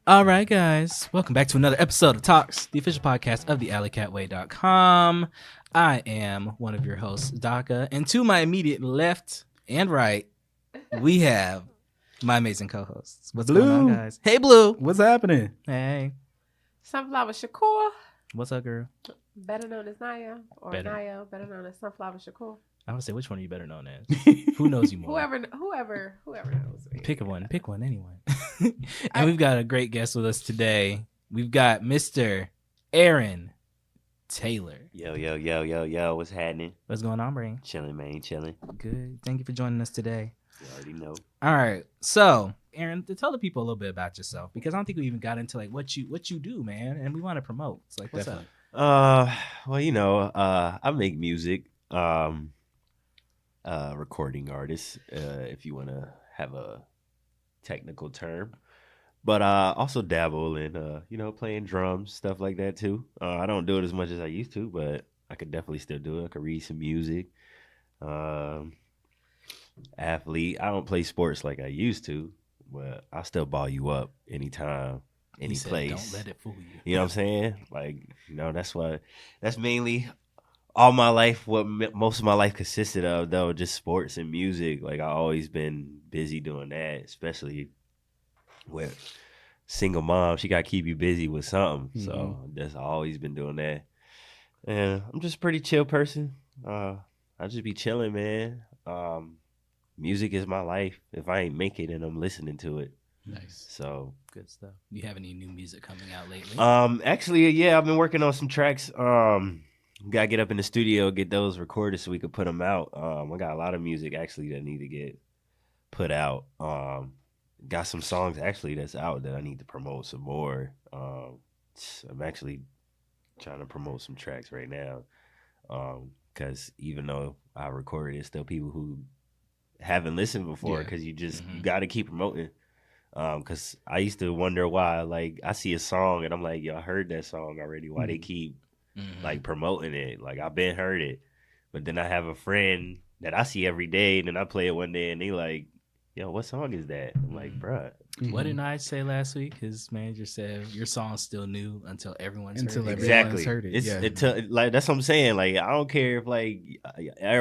All right, guys. Welcome back to another episode of TAWKS, the official podcast of the alleycatway.com. I am one of your hosts, DAKA, and to my immediate left and right, we have my amazing co-hosts. What's BLEU. going on, guys? Hey, BLEU. What's happening? Hey. Sunflower SHAKUR, What's up, girl? better known as Naya, or Naya, better known as Sunflower SHAKUR. I would say, which one are you better known as? Who knows you more? Whoever knows me. Pick one, anyone. And we've got a great guest with us today. We've got Mr. Aaron Taylor. Yo, what's happening? What's going on, Brain? Chilling, man, chilling. Good. Thank you for joining us today. You already know. All right. So, Aaron, to tell the people a little bit about yourself, because I don't think we even got into like what you do, man, and we want to promote. It's like, what's up? Well, you know, I make music. Recording artist, if you want to have a technical term, but also dabble in playing drums, stuff like that too. I don't do it as much as I used to, but I could definitely still do it. I could read some music. Athlete. I don't play sports like I used to, but I still ball you up anytime, any place. Don't let it fool you. You know what I'm saying? Like, that's mainly all my life, what most of my life consisted of, though, just sports and music. Like, I always been busy doing that, especially with single mom. She got to keep you busy with something. Mm-hmm. So I've always been doing that. And I'm just a pretty chill person. I just be chilling, man. Music is my life. If I ain't make it, and I'm listening to it. Nice. So good stuff. Do you have any new music coming out lately? Actually, yeah, I've been working on some tracks. Gotta get up in the studio, get those recorded so we could put them out. I got a lot of music actually that need to get put out. Got some songs actually that's out that I need to promote some more. I'm actually trying to promote some tracks right now. Cause even though I recorded it, still people who haven't listened before, cause you gotta keep promoting. Cause I used to wonder why, like, I see a song and I'm like, yo, I heard that song already. Why they keep like promoting it? Like, I've been heard it, but then I have a friend that I see every day, and then I play it one day, and they like, "Yo, what song is that?" I'm like, "Bruh." What did I say last week? His manager said your song's still new until everyone's heard it. Exactly. Heard it. It's like, that's what I'm saying. Like, I don't care if like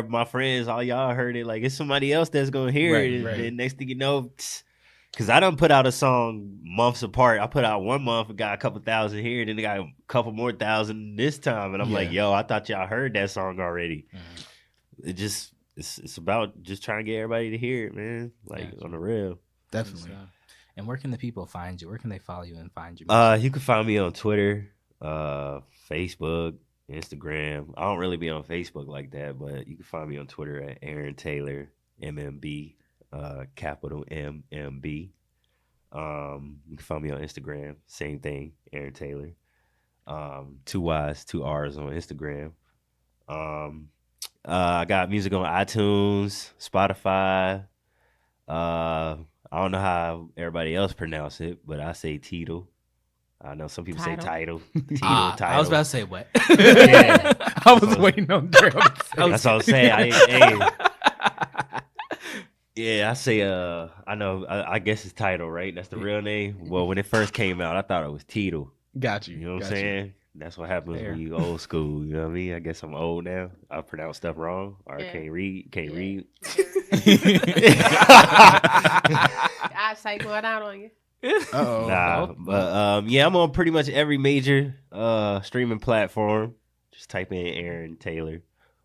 my friends, all y'all heard it. Like, it's somebody else that's gonna hear it, and then next thing you know. Cause I done put out a song months apart. I put out 1 month, got a couple thousand here, then they got a couple more thousand this time, and I'm like, yo, I thought y'all heard that song already. It's about just trying to get everybody to hear it, man. Like, on the real. Definitely. And where can the people find you? Where can they follow you and find you? You can find me on Twitter, Facebook, Instagram. I don't really be on Facebook like that, but you can find me on Twitter at Aaron Taylor, MMB. Capital MMB. You can find me on Instagram. Same thing, Aaron Taylor. 2 Y's, 2 R's on Instagram. I got music on iTunes, Spotify. I don't know how everybody else pronounce it, but I say Tidal. I know some people say title. Tidal. I was about to say what? Yeah. I was waiting on girl. That's what I'm saying. Yeah, I say, I know, I guess it's Tidal, right? That's the real name. Well, when it first came out, I thought it was Tidal. Got you. You know what I'm saying? That's what happens when you old school. You know what I mean? I guess I'm old now. I pronounce stuff wrong, or I can't read. I say going out on you. Uh-oh. Nah, but yeah, I'm on pretty much every major streaming platform. Just type in Aaron Taylor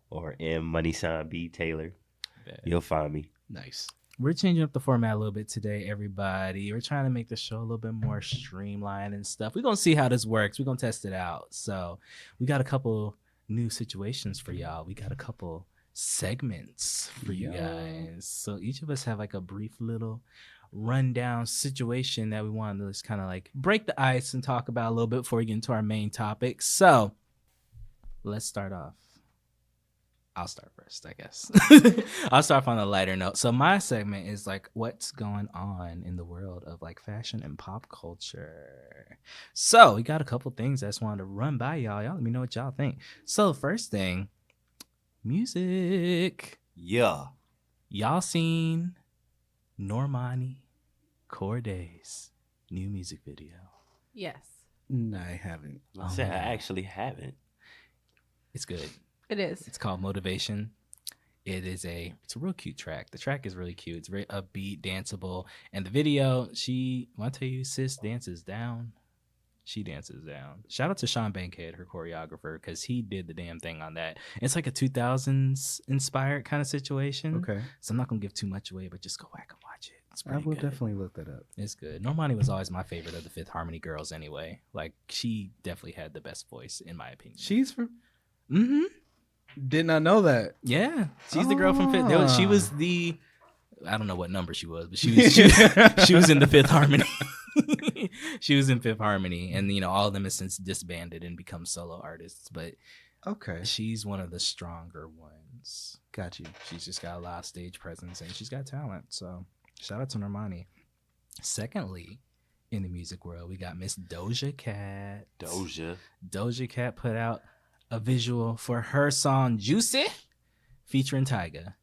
or M_B Taylor. You'll find me. Nice. We're changing up the format a little bit today, everybody. We're trying to make the show a little bit more streamlined and stuff. We're going to see how this works. We're going to test it out. So we got a couple new situations for y'all. We got a couple segments for you guys. So each of us have like a brief little rundown situation that we want to just kind of like break the ice and talk about a little bit before we get into our main topic. So let's start off. I'll start first, I guess. I'll start off on a lighter note. So my segment is like what's going on in the world of like fashion and pop culture. So we got a couple things I just wanted to run by y'all. Y'all let me know what y'all think. So first thing, Music. Yeah. Y'all seen Normani Corday's new music video? Yes. No, I haven't. I said I actually haven't. It's good. It is. It's called Motivation. It's a real cute track. The track is really cute. It's very upbeat, danceable. And the video, when I tell you, sis dances down. She dances down. Shout out to Sean Bankhead, her choreographer, because he did the damn thing on that. It's like a 2000s inspired kind of situation. Okay. So I'm not going to give too much away, but just go back and watch it. It's I pretty will good. definitely look that up. It's good. Normani was always my favorite of the Fifth Harmony girls anyway. Like, she definitely had the best voice, in my opinion. She's from... Mm-hmm. Did not know that. Yeah. She's the girl from Fifth. She was the... I don't know what number she was, but she was in the Fifth Harmony. She was in Fifth Harmony, and all of them have since disbanded and become solo artists. But Okay. she's one of the stronger ones. Got you. She's just got a lot of stage presence, and she's got talent. So shout out to Normani. Secondly, in the music world, we got Miss Doja Cat. Doja Cat put out a visual for her song Juicy featuring Tyga.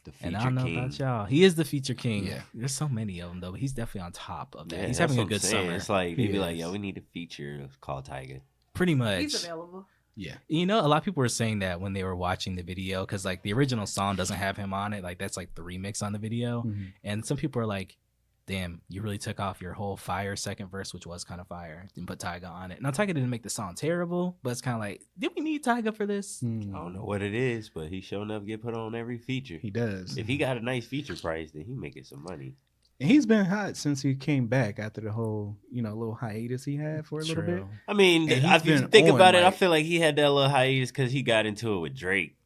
The feature And I don't know king. about y'all. He is the feature king. Yeah. There's so many of them, though. But he's definitely on top of that. Yeah, He's that's having a what I'm good saying. summer. It's like they He be like, is. yo, we need a feature called Tiger. Pretty much. He's available. Yeah. A lot of people were saying that when they were watching the video, because like the original song doesn't have him on it. Like that's like the remix on the video. Mhm. And some people are like, damn, you really took off your whole fire second verse, which was kind of fire, and put Tyga on it. Now Tyga didn't make the song terrible, but it's kind of like, did we need Tyga for this? Mm. I don't know what it is, but he sure enough get put on every feature. He does. If he got a nice feature price, then he making some money. And he's been hot since he came back after the whole, little hiatus he had for a little bit. True. I mean, And he's if you been think on, about it, I like- feel like he had that little hiatus because he got into it with Drake.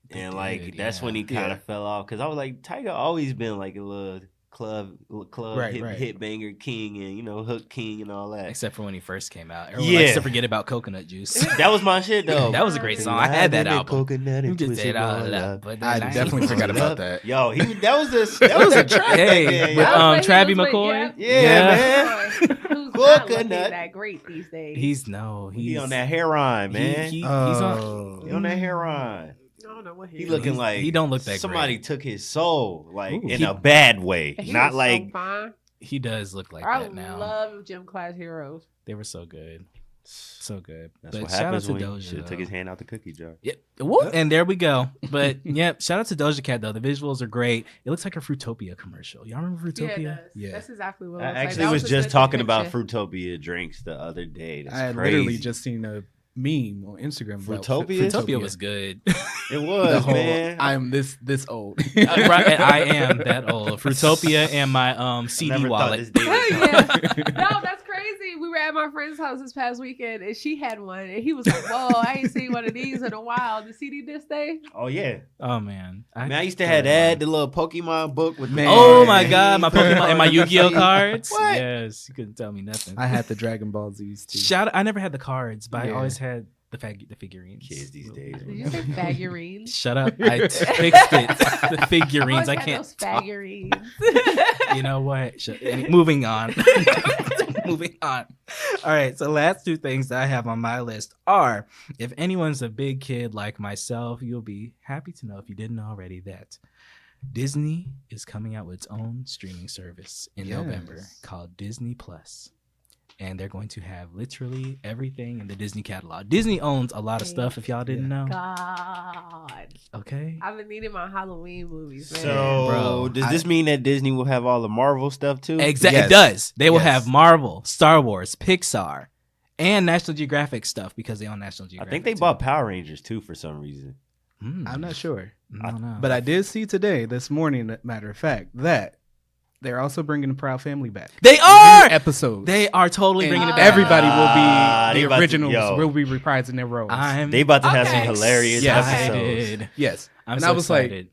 They And did, like that's yeah. when he kind Yeah. of fell off. Because I was like, Tiger always been like a little club Right. hit banger king and hook king and all that. Except for when he first came out. Everyone Yeah. likes to forget about Coconut Juice. That was my shit though. That was a great song. I had that album. Coconut You and just twist say it it all all up, up. but I then definitely forgot about that. Yo, that was that track. Hey, back then, with yo. That was when he Travie was with- McCoy. Yeah, man. Who's not looking Coconut. that great these days? He's He on that heroin, man. He's Oh. He on that heroin. I don't know what He looking like he don't look that somebody great. took his soul, like Ooh. in a bad way, He not was like so fine. He does look like I that now. love Gym Class Heroes. They were so good. So good. That's But what shout out happens to when Doja. he should have took his though. hand out the cookie jar. Yep. Whoop, and there we go. But yep, shout out to Doja Cat though. The visuals are great. It looks like a Fruitopia commercial. Y'all remember Yeah, Fruitopia? it does. Yeah. That's exactly what I it looks like. actually That was a just good talking about depiction. Fruitopia drinks the other day. That's I had crazy. literally just seen a meme on Instagram about Fruitopia? Fruitopia was good. It The was, whole, man. I'm this old. Right, and I am that old. Fruitopia and my CD Never thought wallet. this day would come. Yeah. No, that's crazy. We were at my friend's house this past weekend, and she had one, and he was like, "Whoa, I ain't seen one of these in a while." The CD disc day. Oh yeah, Oh man. man. I used to have that the little Pokemon book with Man. the Oh my god, my Pokemon and my Yu-Gi-Oh cards. What? Yes, you couldn't tell me nothing. I had the Dragon Ball Z's too. Shout out, I never had the cards, but I Yeah. always had the figurines. Kids these days. Did you say figurines? Shut up. I fixed it. The figurines. I Always had can't those talk. figurines. You know what? Moving on. Moving on. All right. So last two things that I have on my list are, if anyone's a big kid like myself, you'll be happy to know, if you didn't already, that Disney is coming out with its own streaming service in Yes. November called Disney Plus. And they're going to have literally everything in the Disney catalog. Disney owns a lot of stuff, if y'all didn't know. God, Okay. I've been needing my Halloween movies, man. So, Bro, does this mean that Disney will have all the Marvel stuff too? Exactly. Yes. It does. They will Yes. have Marvel, Star Wars, Pixar, and National Geographic stuff because they own National I Geographic. think they bought Power Rangers too for some reason. I'm not sure. I don't know. But I did see today, this morning, matter of fact, that they're also bringing the Proud Family back. they are. Episodes. They are totally And bringing it back. everybody will Ah, be, they the about to- originals yo. will be reprising their roles. They about to have Okay. some hilarious Yes. episodes. excited. yes. I'm And so I was like, excited.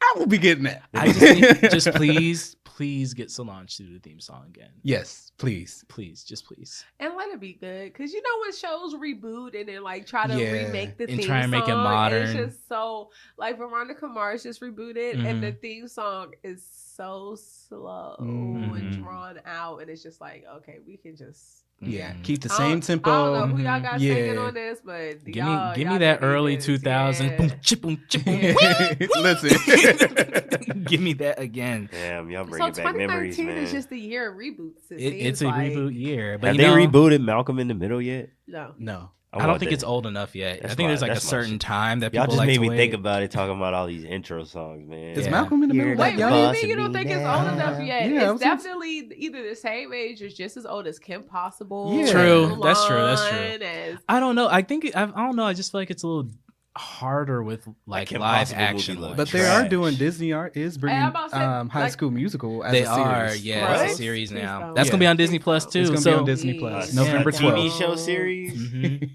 I will be getting that. I just need, just please get Solange to do the theme song again. Yes, please. Please, just please. And let it be good, because you know when shows reboot and then like try to Yeah. remake the And theme try and make it song, modern. It's just so like Veronica Mars just rebooted, and the theme song is so slow Mhm. and drawn out, and it's just like, okay, we can just Yeah, Mm. keep the I same don't- tempo. I don't know who y'all got Yeah. singing on this, but Give y'all, me y'all that can early beat 2000s. this, Boom, yeah. chip, boom, chip, boom. Listen. Give me that again. Damn, y'all So bringing back memories, 2019 man. is just the year of reboots. It's a reboot year, but Have you they know, rebooted Malcolm in the Middle yet? No. No. I don't think it's old enough yet. I That's think there's my- like a that's my certain shit. time that Y'all people just like made to me wait. think about it, talking about all these intro songs, man. Is Yeah. Malcolm in the Middle You're that Wait, the young? what do you boss mean you of don't me think it's now. old enough yet? Yeah, I It's was gonna- definitely either the same age or just as old as Kim Possible. Yeah. True. That's true. That's true. Mulan, as- I don't know. I think I don't know. I just feel like it's a little harder with like Kim live Possible action movie ones. But they Trash. are doing Disney is bringing I'm about to say, High like- School Musical as They a series. are, yeah, What? it's a series Please now. don't. That's gonna be on Disney Please Plus don't. too. It's gonna so be on Disney Plus, November a TV 12th. show series. Mhm.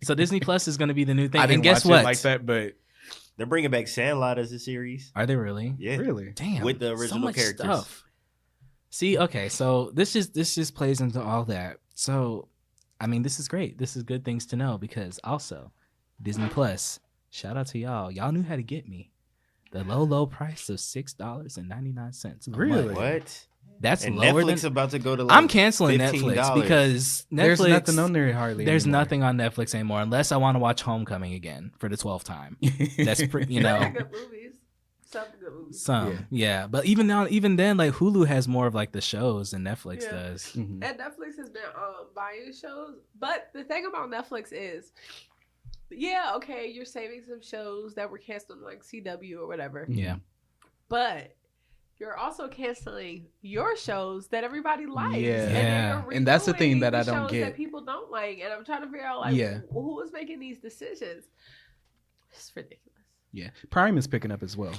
So Disney Plus is gonna be the new thing. I didn't And guess watch what? it like that, but They're bringing back Sandlot as a series. Are they really? Yeah, really, Damn. With the so original much characters. stuff. See, okay, so this just plays into all that. So, I mean, this is great. This is good things to know because also Disney Plus. Shout out to y'all. Y'all knew how to get me. The low price of $6.99. a Really? month. What? That's And lower Netflix than. about to go to. Like I'm canceling $15. Netflix because Netflix. there's nothing on there hardly. There's anymore. nothing on Netflix anymore unless I want to watch Homecoming again for the 12th time. That's you know. Good movies. Some good movies. Some, yeah. But even then, like Hulu has more of like the shows than Netflix Yeah. does. Mhm. And Netflix has been buying shows. But the thing about Netflix is, yeah, okay, you're saving some shows that were canceled on like CW or whatever. Yeah. But you're also canceling your shows that everybody likes. Yeah. And, then Yeah. you're And that's the thing redoing that I the don't shows get. that people don't like. And I'm trying to figure out like Yeah. who is making these decisions. It's ridiculous. Yeah, Prime is picking up as well.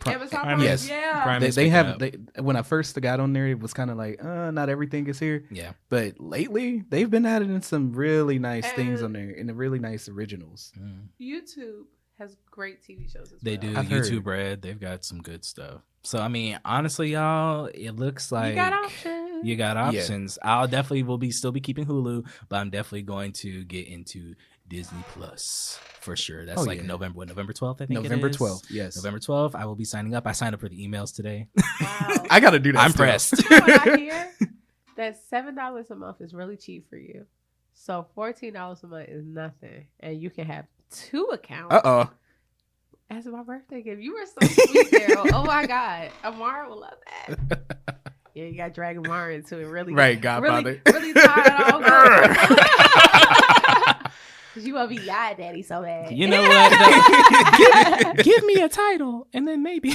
Amazon Prime Prime, yes. yeah. Prime They, is they picking have up. they, when I first got on there, it was kind of like, not everything is here. Yeah. But lately, they've been adding some really nice things And- on there and the really nice originals. YouTube has great TV shows as They well. do I've heard. YouTube Red. They've got some good stuff. So I mean, honestly, y'all, it looks like You got options. You got options. I'll definitely will be still be keeping Hulu, but I'm definitely going to get into Disney Plus for sure. That's Oh, like yeah. November 12th, I think. November it is. 12th, yes. November 12th. I will be signing up. I signed up for the emails today. Wow. I got to do that. I'm still. pressed. You know what I hear? That $7 a month is really cheap for you. So $14 a month is nothing, and you can have 2 accounts. Uh-oh. As my birthday gift, you were so sweet, Daryl. Oh my God, Amara will love that. Yeah, you got drag Amara into it. Really, Right, Godfather. Really tired all good. 'Cause you want to be God Daddy so bad. You know what? Give me a title, and then maybe.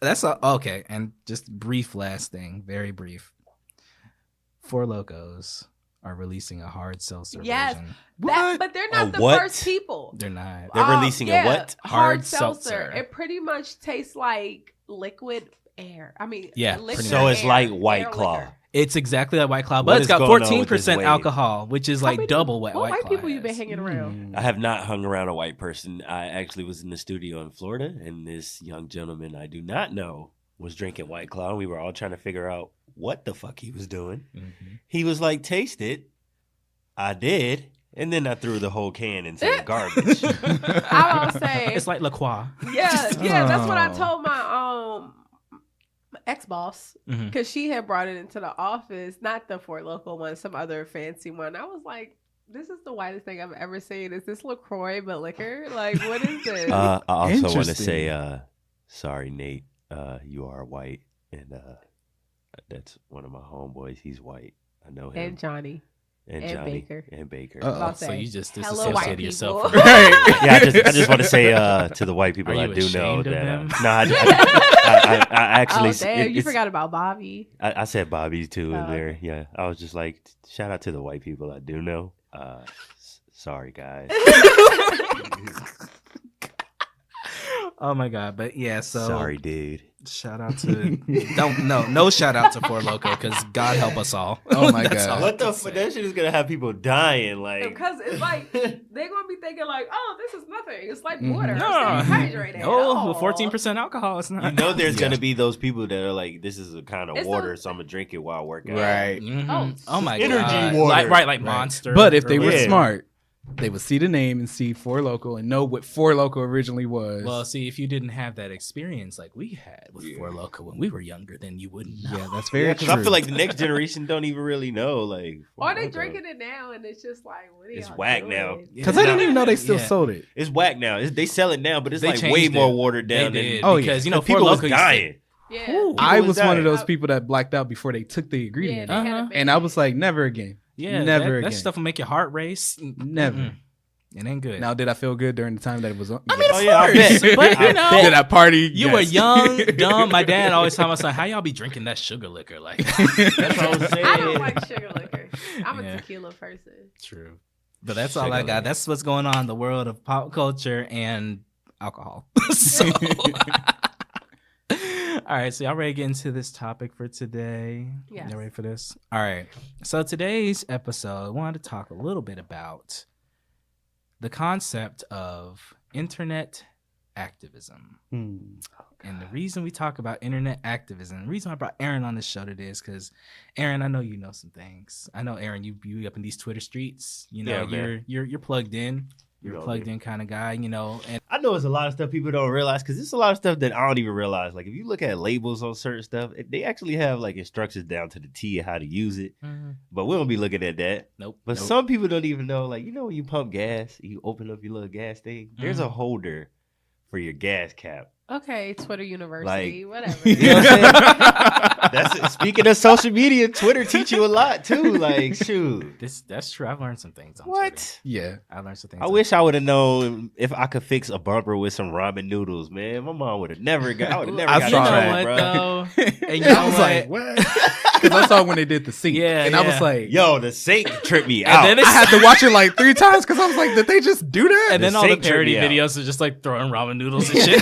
That's okay. And just brief last thing, very brief. Four Locos are releasing a hard seltzer Yes. version. But they're not the what? first people. They're not. They're releasing a what? Hard Hard seltzer. seltzer. It pretty much tastes like liquid air. I mean, Yeah, liquid pretty So much. it's air, like White air Claw. liquor. It's exactly like White Claw, What but it's is got going on with 14% this wave? alcohol, which is like many- double what What White white Claw people you been has. hanging around? I have not hung around a white person. I actually was in the studio in Florida, and this young gentleman I do not know was drinking White Claw. We were all trying to figure out what the fuck he was doing. Mhm. He was like, "Taste it." I did, and then I threw the whole can into the garbage. I will say, It's like La Croix. yeah, that's what I Oh. told my ex boss Mhm. because she had brought it into the office, not the Fort Local one, some other fancy one. I was like, "This is the whitest thing I've ever seen. Is this LaCroix but liquor? Like, what is this?" I also want to Interesting. say, sorry, Nate. You are white, and that's one of my homeboys. He's white. I know him. and Johnny. And and Johnny Baker. and Baker. Uh-oh. About to So say, you just hello, white disassociated yourself people. from Right. Yeah, I just want to say to the white people Are I you do know ashamed of that. them? No, I actually. Oh damn! You it's- forgot about Bobby. I said Bobby too Oh, in there. okay. Yeah, I was just like, shout out to the white people I do know. Sorry guys. Oh my god! But yeah, so Sorry, dude. shout out to no shout out to Four Loco because God help us all. Oh my That's God. all I What the can fuck? say. That shit is gonna have people dying. Like, Because it's like they're gonna be thinking like, "Oh, this is nothing. It's like Mhm. water. No, Stay hydrated." no, Oh. 14% alcohol. It's not. you know, there's Yeah. gonna be those people that are like, this is a kind of It's water, a- so I'm gonna drink it while I work out. Right. Mhm. Oh, Oh my energy god! water. Like Right. Monster. But if they or were whatever. Yeah. smart, They would see the name and see Four Loko and know what Four Loko originally was. Well, see, if you didn't have that experience like we had with Four Loko when we were younger, then you wouldn't know. Yeah, that's very Because true. I feel like the next generation don't even really know. Like, Or they Loko. drinking it now, and it's just like, what are It's y'all whack doing? now. Because I didn't even know they still sold it. It's whack now. They sell it now, but it's They like way changed more it. watered down. They than did, Oh, because yeah. you know people Four was Loko used to- dying. Yeah. Ooh. I was was one of dying. those people that blacked out before they took the Yeah, ingredient. they had Uh-huh. a And I was like, never again. Yeah, Never that again. stuff will make your heart race. Never. Mm-mm. It ain't good. Now, did I feel good during the time that it was on? I mean, Oh, of yeah, I course. bet. But you know, Did I party? you Yes. were young, dumb. My dad always told my son, "How y'all be drinking that sugar liquor?" Like That's what I was saying. I don't like sugar liquor. I'm Yeah. a tequila person. True. But that's all I Sugar got. liquor. That's what's going on in the world of pop culture and alcohol. So, all right. So y'all ready to get into this topic for today? Yes. Y'all ready for this? All right. So today's episode, I wanted to talk a little bit about the concept of internet activism. And the reason we talk about internet activism, the reason I brought Aaron on this show today is because, Aaron, I know you know some things. I know, Aaron, you up in these Twitter streets. You know, Yeah, man. you're plugged in. You're You a know plugged me. in kind of guy, you know. And I know it's a lot of stuff people don't realize because there's a lot of stuff that I don't even realize. Like if you look at labels on certain stuff, they actually have like instructions down to the T of how to use it. But we don't be looking at that. nope. But nope. some people don't even know. Like you know when you pump gas, you open up your little gas thing. There's a holder for your gas cap. Okay, Twitter University, whatever. You know what I'm saying? That's it. Speaking of social media, Twitter teach you a lot too. Like shoot. That's true. I've learned some things on What? Twitter. Yeah. I learned some things. I on wish I would have known if I could fix a bumper with some ramen noodles, man. My mom would have never got. I would have never I got You saw know that, that, what bro. though? And you know I was what? like, what? Because I saw when they did the sync. Yeah, And I was yeah. like, Yo, the sink tripped me And out. then I had to watch it like 3 times because I was like, did they just do that? And then The all the sink tripped parody me out. videos are just like throwing ramen noodles and shit.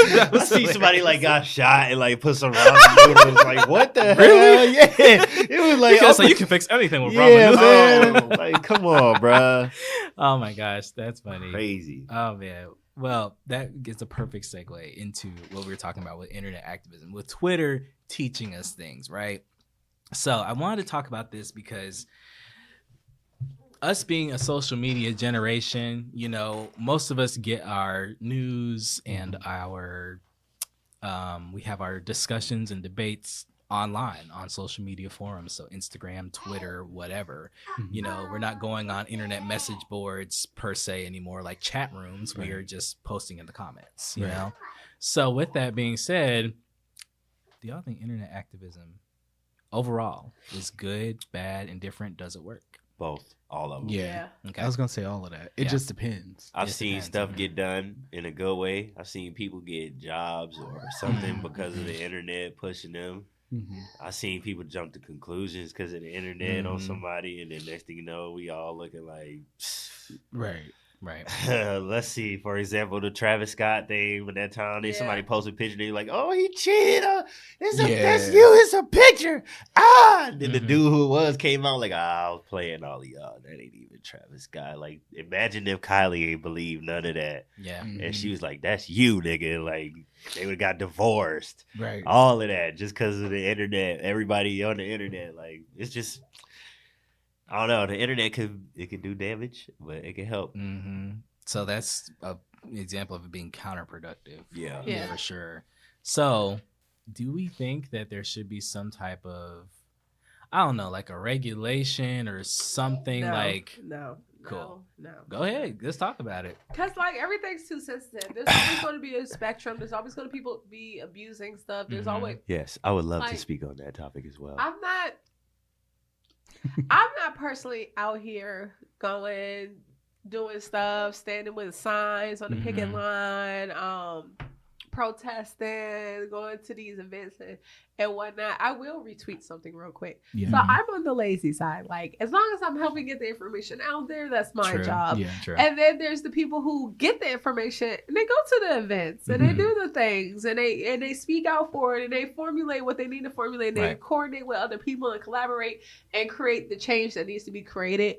I see somebody like got shot and like put some ramen noodles. Like what the hell? Yeah, it was like Because oh, you can fix anything with yeah, ramen noodles. man. Like come on, bro. Oh my gosh, that's funny. Crazy. Oh man. Well, that gets a perfect segue into what we were talking about with internet activism, with Twitter teaching us things, right? So I wanted to talk about this because us being a social media generation, you know, most of us get our news and our we have our discussions and debates online on social media forums, so Instagram, Twitter, whatever. You know, we're not going on internet message boards per se anymore, like chat rooms. We are just posting in the comments, you know. So with that being said, do y'all think internet activism overall is good, bad, indifferent? Does it work? Both, all of them. Yeah. Okay. I was going to say all of that. It Yeah. just depends. I've Just seen depends, stuff man. get done in a good way. I've seen people get jobs or something because of the internet pushing them. I've seen people jump to conclusions because of the internet on somebody, and then next thing you know, we all looking like. Right. Right. Let's see. For example, the Travis Scott thing. When that time, Yeah. somebody posted a picture, they like, "Oh, he cheated. That's Yeah. you. It's a picture." Then the Mhm. dude who it was came out like, I was playing all of y'all. That ain't even Travis Scott. Like, imagine if Kylie ain't believed none of that, Yeah. and she was like, "That's you, nigga." Like, they would have got divorced. Right. All of that just because of the internet. Everybody on the internet, like, it's just. I don't know. The internet could do damage, but it can help. So that's an example of it being counterproductive. Yeah. Yeah. For sure. So do we think that there should be some type of, I don't know, like a regulation or something like, no. Cool. No. go ahead, let's talk about it. Because like everything's too sensitive. There's always going to be a spectrum. There's always going to people be abusing stuff. There's Mhm. always. Yes, I would love to Like, speak on that topic as well. I'm not personally out here going, doing stuff, standing with signs on the picket line, protesting, going to these events and whatnot. I will retweet something real quick. Yeah. So I'm on the lazy side. Like, as long as I'm helping get the information out there, that's my True. job. Yeah. True. And then there's the people who get the information and they go to the events and they do the things and they speak out for it and they formulate what they need to formulate and they Right. coordinate with other people and collaborate and create the change that needs to be created.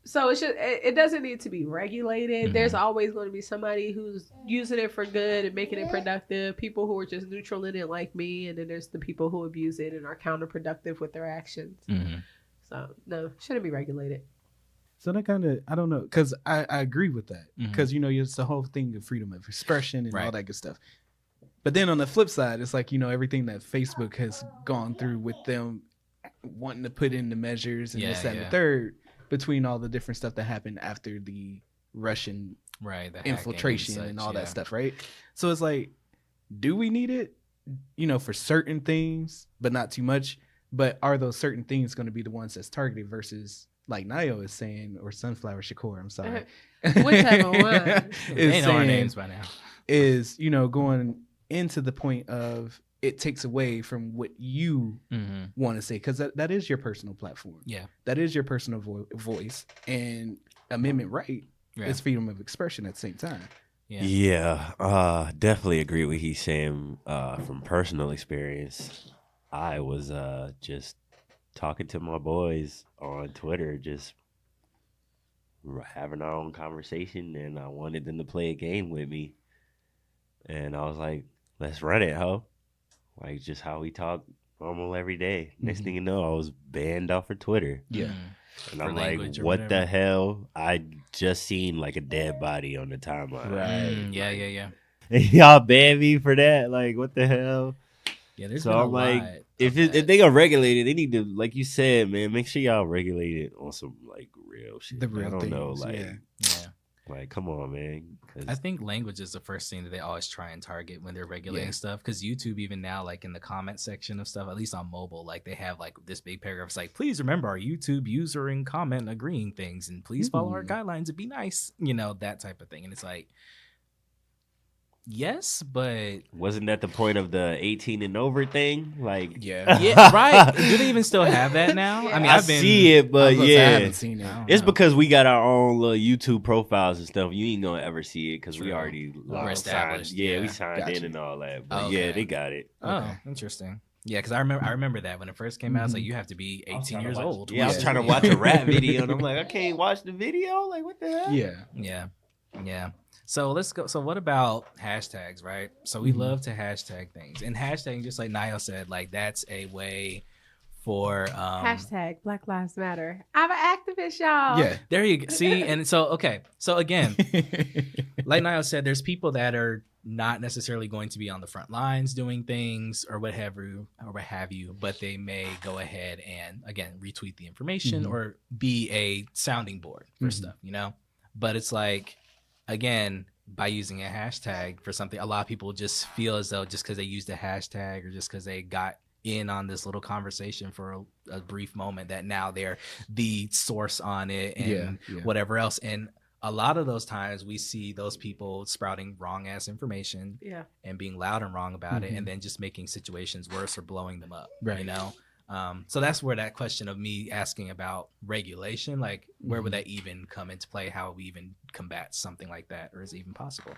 So it doesn't need to be regulated. There's always going to be somebody who's using it for good and making it productive. People who are just neutral in it like me, and then there's the people who abuse it and are counterproductive with their actions. So no, shouldn't be regulated. So that kind of, I don't know, because I agree with that. Mhm. Because, it's the whole thing of freedom of expression and all Right. that good stuff. But then on the flip side, it's like, everything that Facebook has gone through with them wanting to put in the measures and this, that, and the third between all the different stuff that happened after the Russian Right. The hacking infiltration and such, all yeah. that stuff, right? So it's like, do we need it, for certain things, but not too much? But are those certain things going to be the ones that's targeted versus, like Nio is saying, or Sunflower Shakur, I'm sorry. Whichever one. They know our saying names by now. is, going into the point of it takes away from what you Mm-hmm. want to say, because that is your personal platform. Yeah. That is your personal voice. And amendment right Yeah. is freedom of expression at the same time. Yeah. Yeah, definitely agree with he's saying from personal experience. I was just talking to my boys on Twitter, just having our own conversation, and I wanted them to play a game with me. And I was like, let's run it, ho. Like, just how we talk normal every day. Next thing you know, I was banned off of Twitter. Yeah. Mhm. And For I'm like, language or what whatever. the hell? I just seen like a dead body on the timeline. Right. Yeah. And y'all banned me for that? Like, what the hell? Yeah, there's So been a I'm like, lot if of that. they gonna regulate it, they need to, like you said, man, make sure y'all regulate it on some like real shit. The real I don't know, things, like, Yeah. like, come on, man. 'Cause I think language is the first thing that they always try and target when they're regulating Yeah. stuff. Because YouTube, even now, like in the comment section of stuff, at least on mobile, like they have like this big paragraph. It's like, please remember our YouTube user and comment agreeing things, and please follow our guidelines and be nice. That type of thing. And it's like, yes, but wasn't that the point of the 18 and over thing? Like, yeah, right. Do they even still have that now? Yeah. I mean, I I've been see it, I but was gonna say, I yeah, haven't seen it. I don't it's know. because we got our own little YouTube profiles and stuff. You ain't gonna ever see it because we True. already We're established, signed. Yeah, we yeah. signed in Gotcha. and all that. But Okay. yeah, they got it. Oh, Okay. interesting. Yeah, because I remember that when it first came out. It's like you have to be 18 years old. Yeah, I was Yeah. trying to watch a rap video and I'm like, I can't watch the video. Like, what the hell? Yeah. Yeah. So let's go. So what about hashtags, right? So we love to hashtag things, and hashtagging, just like Niall said, like that's a way for Hashtag Black Lives Matter. I'm an activist, y'all. Yeah. There you go. See, and so okay. So again, like Niall said, there's people that are not necessarily going to be on the front lines doing things or what have you, but they may go ahead and again retweet the information or be a sounding board for stuff, But it's like, again, by using a hashtag for something, a lot of people just feel as though just because they used a hashtag or just because they got in on this little conversation for a brief moment that now they're the source on it and whatever else. And a lot of those times we see those people sprouting wrong ass information and being loud and wrong about it and then just making situations worse or blowing them up, Right. So that's where that question of me asking about regulation, like where would that even come into play? How would we even combat something like that? Or is it even possible?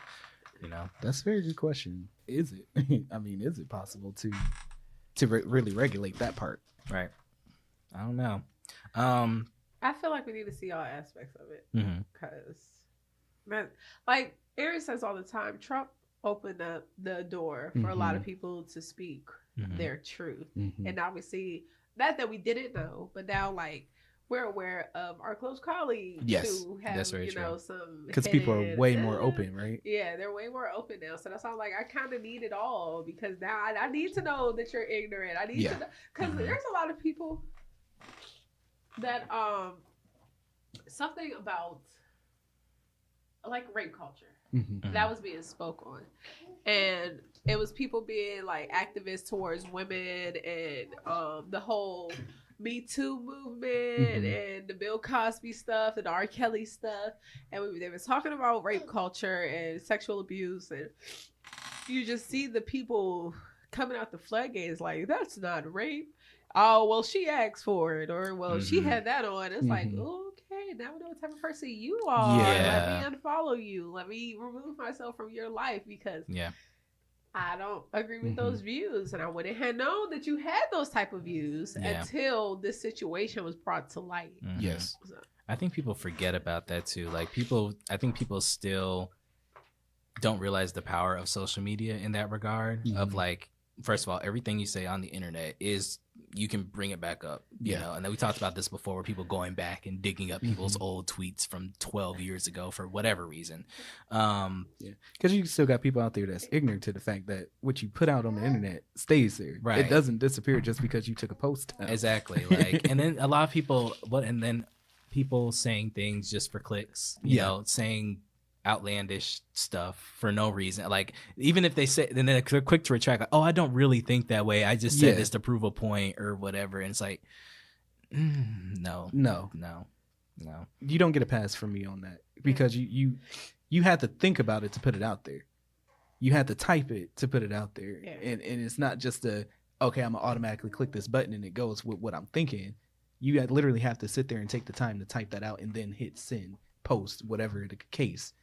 That's a very good question. Is it? I mean, is it possible to really regulate that part? Right. I don't know. I feel like we need to see all aspects of it Mhm. because, like Aaron says all the time, Trump opened up the door for a lot of people to speak their truth. And now we see that we didn't know, but now like we're aware of our close colleagues who have, That's very true. some Because people are hidden- way more open, right? Yeah, they're way more open now. So that's why I'm like, I kind of need it all because now I need to know that you're ignorant. I need to know because there's a lot of people that something about like rape culture that was being spoke on, and it was people being like activists towards women and the whole Me Too movement and the Bill Cosby stuff and the R. Kelly stuff, and they were talking about rape culture and sexual abuse, and you just see the people coming out the floodgates like, that's not rape. Oh, well, she asked for it, or well, she had that on. It's like, okay, now we know what type of person you are. Yeah. Let me unfollow you. Let me remove myself from your life because I don't agree with those views, and I wouldn't have known that you had those type of views until this situation was brought to light. Yes. So, I think people forget about that too. Like I think people still don't realize the power of social media in that regard of like, first of all, everything you say on the internet is you can bring it back up, you know. And then we talked about this before, where people going back and digging up people's old tweets from 12 years ago for whatever reason. Because you still got people out there that's ignorant to the fact that what you put out on the internet stays there. Right. It doesn't disappear just because you took a post down. Exactly. Like, and then a lot of people, and then people saying things just for clicks, you know, saying outlandish stuff for no reason. Like, even if they say, then they're quick to retract, like, oh, I don't really think that way, I just said this to prove a point or whatever. And it's like, no, you don't get a pass from me on that, because you had to think about it to put it out there. You had to type it to put it out there. And it's not just I'm gonna automatically click this button and it goes with what I'm thinking. You literally have to sit there and take the time to type that out and then hit send, post, whatever the case.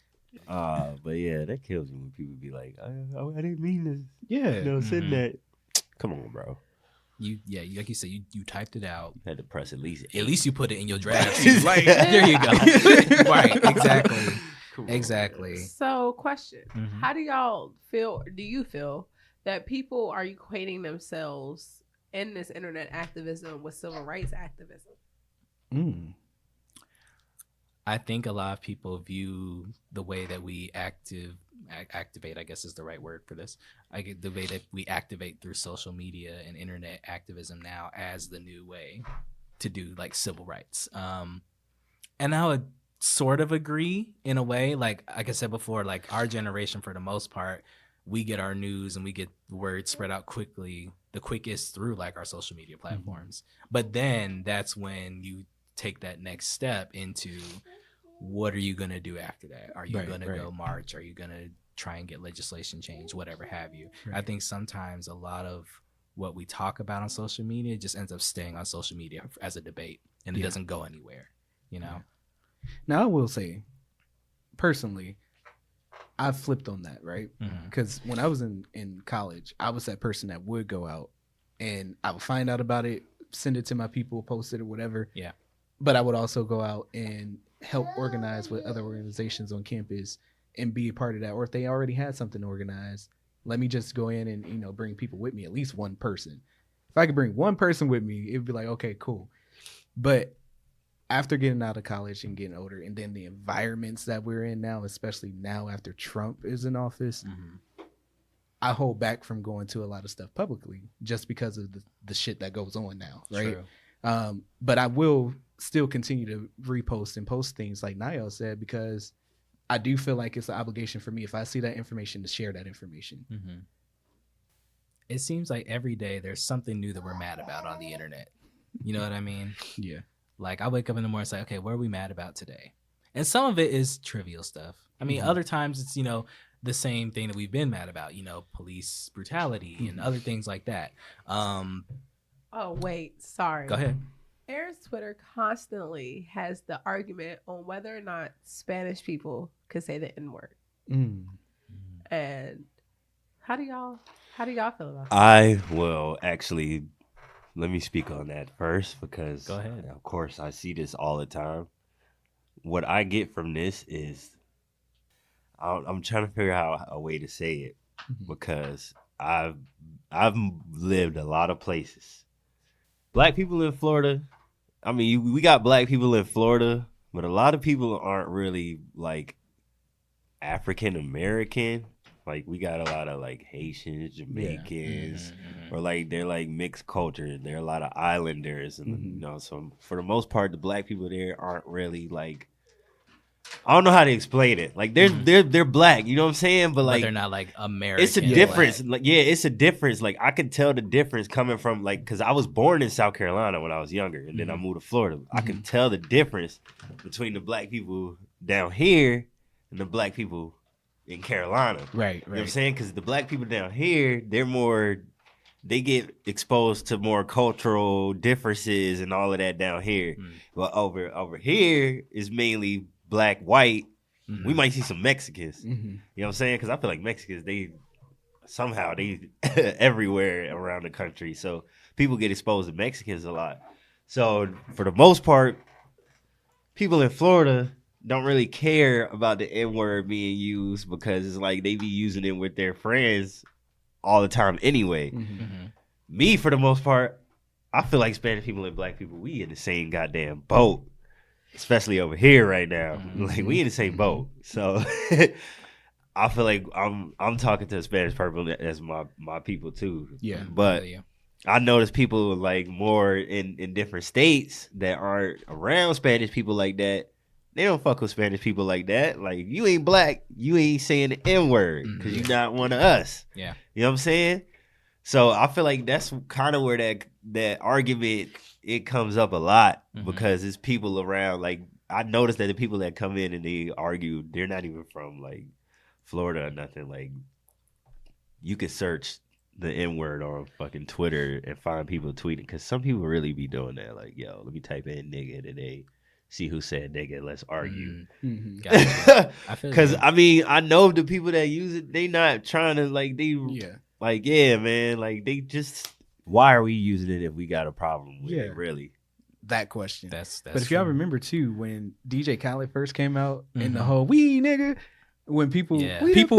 But yeah, that kills me when people be like, I didn't mean this. Yeah. No, send that. Come on, bro. You like you said, you typed it out. You had to press at least you put it in your draft. Like, there you go. Right, exactly. Cool. Exactly. So, question. How do y'all feel, do you feel that people are equating themselves in this internet activism with civil rights activism? I think a lot of people view the way that we activate, I guess is the right word for this. I get the way that we activate through social media and internet activism now as the new way to do like civil rights. And I would sort of agree in a way. Like I said before, like our generation, for the most part, we get our news and we get the word spread out the quickest through like our social media platforms. But then that's when you take that next step into, what are you going to do after that? Are you going to go march? Are you going to try and get legislation changed, whatever have you? I think sometimes a lot of what we talk about on social media just ends up staying on social media as a debate, and it doesn't go anywhere, you know? Now, I will say, personally, I've flipped on that, right? Because when I was in college, I was that person that would go out and I would find out about it, send it to my people, post it or whatever. Yeah. But I would also go out and help organize with other organizations on campus and be a part of that. Or if they already had something organized, let me just go in and, you know, bring people with me, at least one person. If I could bring one person with me, it'd be like, okay, cool. But after getting out of college and getting older, and then the environments that we're in now, especially now after Trump is in office, I hold back from going to a lot of stuff publicly just because of the shit that goes on now, right? But I will still continue to repost and post things like Niall said, because I do feel like it's an obligation for me, if I see that information, to share that information. It seems like every day there's something new that we're mad about on the internet. You know what I mean? Yeah. Like I wake up in the morning and say, okay, what are we mad about today? And some of it is trivial stuff. I mean, other times it's, you know, the same thing that we've been mad about, you know, police brutality and other things like that. Oh, wait, sorry. Go ahead. Aaron's Twitter constantly has the argument on whether or not Spanish people could say the N-word. And how do y'all feel about that? I will actually, let me speak on that first, because go ahead. Of course I see this all the time. What I get from this is, I'm trying to figure out a way to say it, because I've lived a lot of places. Black people in Florida, I mean, we got black people in Florida, but a lot of people aren't really like African American. Like we got a lot of like Haitians, Jamaicans, or like they're like mixed culture. There are a lot of islanders, and you know, so for the most part, the black people there aren't really like, I don't know how to explain it. Like they're black, you know what I'm saying? But like they're not like American. It's a difference. Like it's a difference. Like I could tell the difference coming from, like, because I was born in South Carolina when I was younger, and then I moved to Florida. I can tell the difference between the black people down here and the black people in Carolina. Right. You know what I'm saying? Because the black people down here, they get exposed to more cultural differences and all of that down here. But over here is mainly black, white. We might see some Mexicans. You know what I'm saying? Because I feel like Mexicans, they everywhere around the country. So people get exposed to Mexicans a lot. So for the most part, people in Florida don't really care about the N-word being used, because it's like they be using it with their friends all the time anyway. Me, for the most part, I feel like Spanish people and black people, we in the same goddamn boat. Especially over here right now. Mm-hmm. Like, we in the same boat. So I feel like I'm talking to the Spanish people as my people too. Yeah. But I notice people like more in different states that aren't around Spanish people like that. They don't fuck with Spanish people like that. Like, you ain't black, you ain't saying the N-word because you're not one of us. Yeah. You know what I'm saying? So I feel like that's kind of where that argument, it comes up a lot because it's people around. Like, I noticed that the people that come in and they argue, they're not even from like Florida or nothing. Like, you could search the N-word on fucking Twitter and find people tweeting, because some people really be doing that. Like, yo, let me type in nigga today, see who said nigga, let's argue. Gotcha. Because I mean, I know the people that use it, they not trying to like, they like, yeah, man, like, they just, why are we using it if we got a problem with it, really? That question. That's but if y'all remember too, when DJ Kiley first came out and the whole "we nigga," when people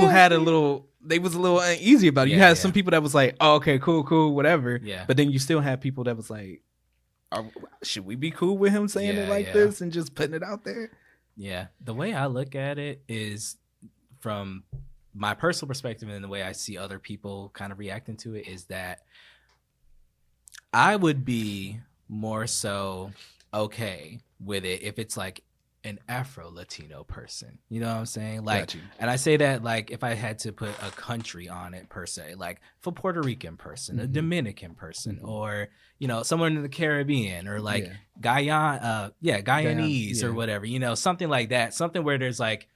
had a little, they was a little uneasy about it. You had some people that was like, "Oh, okay, cool, whatever." Yeah. But then you still had people that was like, "Should we be cool with him saying it like this and just putting it out there?" Yeah. The way I look at it is from my personal perspective, and the way I see other people kind of reacting to it is that I would be more so okay with it if it's like an Afro-Latino person. You know what I'm saying? Like, and I say that like if I had to put a country on it per se, like for Puerto Rican person, a Dominican person, or, you know, someone in the Caribbean, or like Guyanese or whatever, you know, something like that, something where there's like,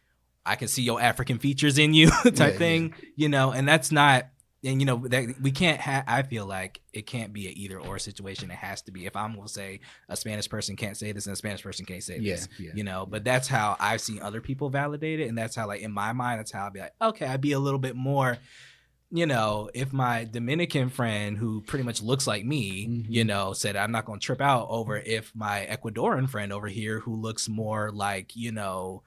I can see your African features in you type thing, you know, and that's not, and you know, that we can't I feel like it can't be an either or situation. It has to be, if I'm going to say a Spanish person can't say this and a Spanish person can't say this, you know, but that's how I've seen other people validate it. And that's how, like, in my mind, that's how I'll be like, okay, I'd be a little bit more, you know, if my Dominican friend who pretty much looks like me, you know, said, I'm not going to trip out over if my Ecuadorian friend over here who looks more like, you know,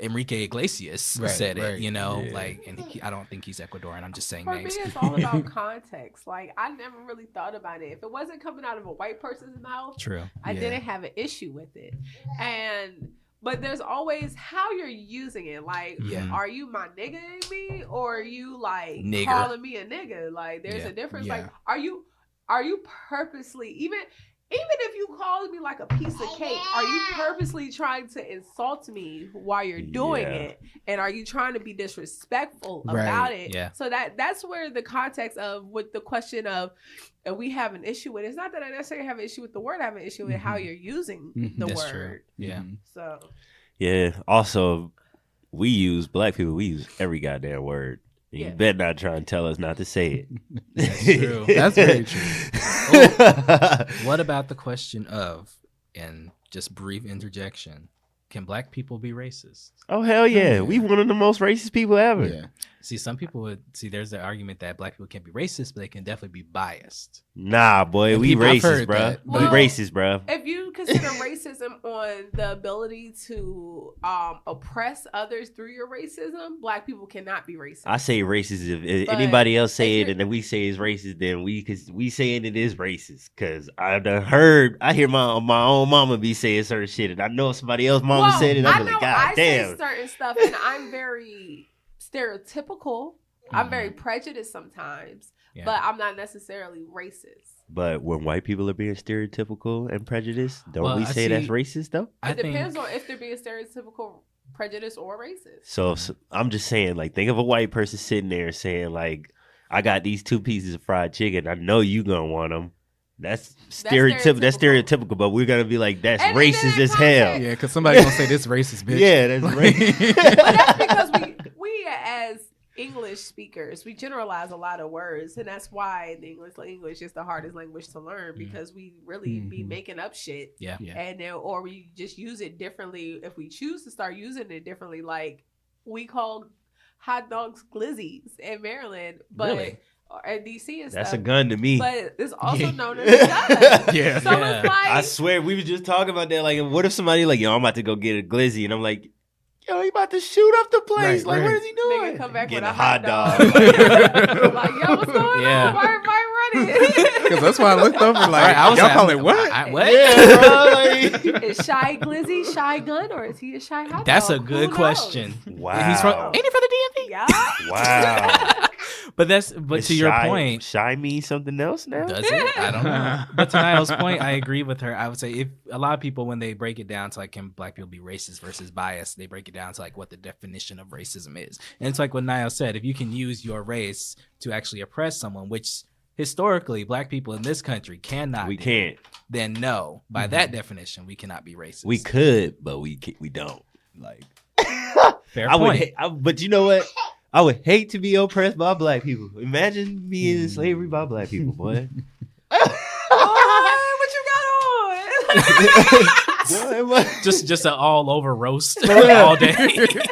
Enrique Iglesias said it, you know, like, and I don't think he's Ecuadorian. I'm just saying names. For me, it's all about context. Like, I never really thought about it. If it wasn't coming out of a white person's mouth, I didn't have an issue with it. But there's always how you're using it. Like, are you my nigga in me, or are you like calling me a nigga? Like, there's a difference. Like, are you purposely, even if you call me like a piece of cake, are you purposely trying to insult me while you're doing it? And are you trying to be disrespectful about it? Yeah. So that's where the context of, with the question of, we have an issue with it. It's not that I necessarily have an issue with the word. I have an issue with how you're using the word. True. Yeah. So. Yeah. Also, black people, we use every goddamn word. You better not try and tell us not to say it. That's true. That's very true. What about the question of, and just brief interjection, can black people be racist? Oh, hell yeah. We one of the most racist people ever. Yeah. See, some people would see there's the argument that black people can't be racist, but they can definitely be biased. Nah, boy, we racist, bro. We racist, bro. If you consider racism on the ability to oppress others through your racism, black people cannot be racist. I say racist. If anybody else say it and then we say it's racist, then we saying it is racist. Because I hear my own mama be saying certain shit, and I know if somebody else mama said it, I'm like, God damn. I say certain stuff, and I'm very stereotypical. I'm very prejudiced sometimes, but I'm not necessarily racist. But when white people are being stereotypical and prejudiced, don't we say that's racist though? It depends on if they're being stereotypical, prejudiced, or racist. So I'm just saying, like, think of a white person sitting there saying, like, I got these 2 pieces of fried chicken. I know you gonna want them. That's stereotypical. That's stereotypical, but we're gonna be like, that's racist as hell. Yeah, because somebody gonna say this racist, bitch. Yeah, that's racist. But that's because we as English speakers, we generalize a lot of words, and that's why the English is the hardest language to learn, because we really be making up shit. Yeah. And then, or we just use it differently if we choose to start using it differently. Like, we call hot dogs glizzies in Maryland, but. Really? And DC and stuff. That's a gun to me. But it's also known as a gun. It's like, I swear, we were just talking about that. Like, what if somebody like, yo, I'm about to go get a glizzy, and I'm like, yo, he about to shoot up the place. What is he doing? Nigga come back getting with a hot dog. Like, yo, what's going on? Why Because that's why I looked over like, Right, I was y'all like, call it what? What? Yeah, bro, like, Is Shy Glizzy Shy Gun or is he a Shy Hot That's Dog? a good Who knows? question. wow. He's from. Ain't he from the DMV? Yeah. Wow. But Is to your shy, point, shy means something else now? does it? I don't know. But to Niall's point, I agree with her. I would say if a lot of people, when they break it down to like, can black people be racist versus biased, they break it down to like what the definition of racism is. And it's like what Niall said, if you can use your race to actually oppress someone, which historically black people in this country cannot We do, can't. then no, by that definition, we cannot be racist. We could, but we don't. Like, Fair I point. would, but you know what? I would hate to be oppressed by black people. Imagine being in slavery by black people, boy. Oh, what you got on? Boy, what? just an all over roast all day.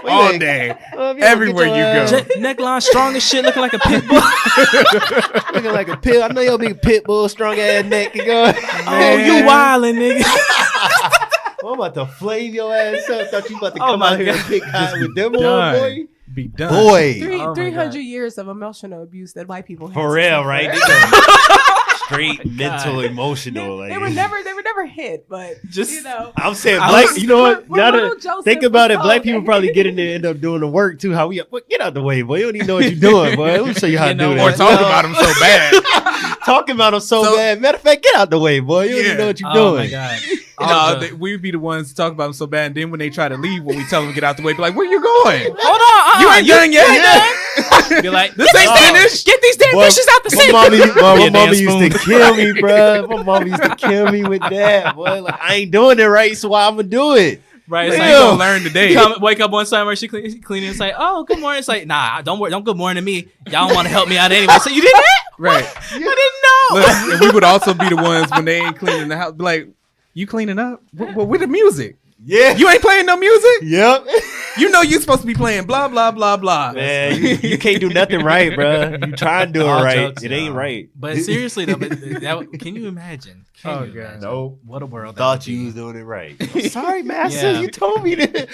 All day. Well, Everywhere get you your go. ass Neckline strong as shit, looking like a pit bull. looking like a pit. I know your big pit bull, strong ass neck. You go. Oh, you wildin', nigga. I'm about to flame your ass up. Thought you about to Oh come my out here God. and pick high with them done. boy. Be done. Boy. Oh my 300 God. years of emotional abuse that white people have. For to real, suffer. right? Straight mental, emotional. They Like, were never hit, but Just- you know. I'm saying I black. was- You know what? When Now little that Joseph think about was it, black told people that- probably get in there, and end up doing the work too. How we get out the way, boy. You don't even know what you're doing, boy. Let me show you how to You know, do Or that. talk about them so bad. Talking about them so So- bad. Matter of fact, get out the way, boy. You don't even know what you're Oh my doing. god. No, we would be the ones to talk about them so bad. And then when they try to leave, when we tell them to get out the way, be like, where you going? Hold on. You ain't done yet. Be like, This ain't finished. Get these damn Boy, dishes out the My sink. mama damn used to spoon. kill me, bro. My mama used to kill me with that, boy. Like, I ain't doing it right, so I'm gonna do it. Right. It's They like, ain't gonna learn today. wake up one time where she cleaning. It's like, oh, good morning. It's like, nah, don't worry. Don't good morning to me. Y'all don't want to help me out anyway. So you did that? Right. I didn't know. Look, and we would also be the ones when they ain't cleaning the house. Be like, you cleaning up? Well, with the music. Yeah. You ain't playing no music? Yep. You know you supposed to be playing blah, blah, blah, blah. Man, you can't do nothing right, bro. You try and do it All right. jokes, It ain't y'all. right. But seriously though, can you imagine? Can Oh, you God. imagine? Nope. What a world. that Thought would you be. was doing it right. I'm sorry, master. Yeah. You told me that.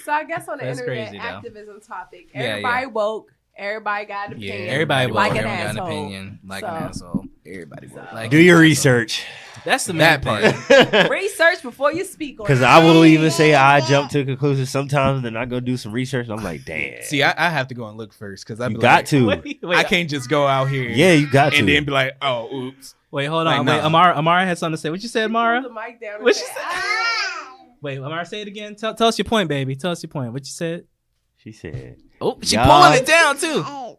So I guess on the That's internet crazy, though. activism topic, Yeah, everybody woke, everybybody got an Yeah, opinion. everybody like will. an Everyone got an asshole. opinion. Like an So- asshole. Everybody will. Like Do an your asshole. research. That's the main That part. part. Research before you speak. Because I will even say I jump to conclusions sometimes, and then I go do some research, and I'm like, damn. See, I have to go and look first because I you got to. Wait, I can't just go out here. Yeah, you got to. And then be like, oh, oops. Wait, hold Like, on. nah. Wait, Amara had something to say. What you said, Amara? The mic down. What you Wait, Amara, say it again. Tell us your point, baby. Tell us your point. What you said? She said, Oh, she Y'all- pulling it down too. oh,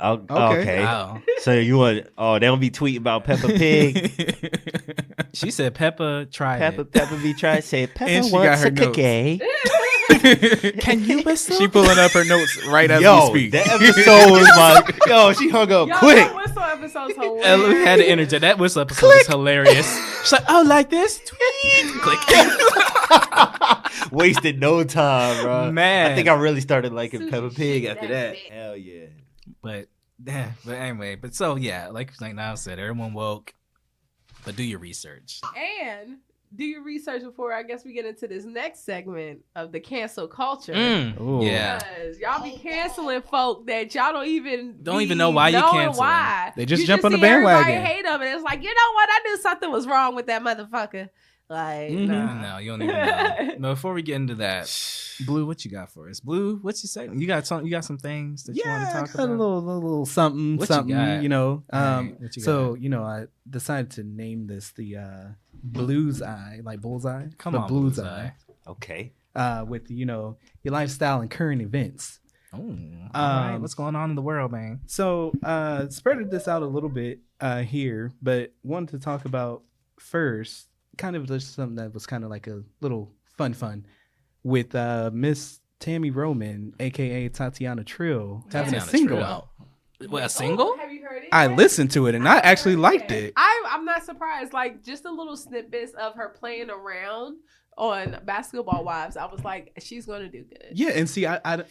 Okay. okay. Wow. So you want, they don't be tweeting about Peppa Pig. She said Peppa tried Peppa be trying to say, Peppa And she wants got her a cookie. it. Can you whistle? She pulling up her notes right as Yo, we speak. that episode was my, yo, she hung up quick. That whistle episode's We hilarious. had to interject. That whistle episode was hilarious. She's like, oh, like this? Tweet. Click. Wasted no time, bro. Man. I think I really started liking Sushi Peppa Pig shit after that that. big. Hell yeah. But anyway, so yeah, like Niall said, everyone woke, but do your research. And do your research before I guess we get into this next segment of the cancel culture. Ooh. Yeah. Because y'all be canceling folk that y'all don't even know why you knowing canceling. why. They just You jump on the see everybody bandwagon. hate them, and it's like, you know what? I knew something was wrong with that motherfucker. Like, Mhm. nah. No, you don't even know. No, before we get into that, Blue, what you got for us? Blue, what's your segment? You got some things that you want to Yeah, I talk got about? a little something, What you something, got? you know. Right, what you So, you know, I decided to name this the Blues Eye, like bullseye. Come the on, Blues Bullseye. Okay. With, you know, your lifestyle and current events. Oh, all right. Um, What's going on in the world, man? So, spreaded this out a little bit here, but wanted to talk about first kind of just something that was kind of like a little fun with Miss Tami Roman, aka Tatiana Trill, having a Tatiana single Trill. out. What, a single? Oh, have you heard it? I listened to it and I actually liked it. I'm not surprised. Like, just a little snippets of her playing around on Basketball Wives. I was like, she's going to do good. Yeah, and see, I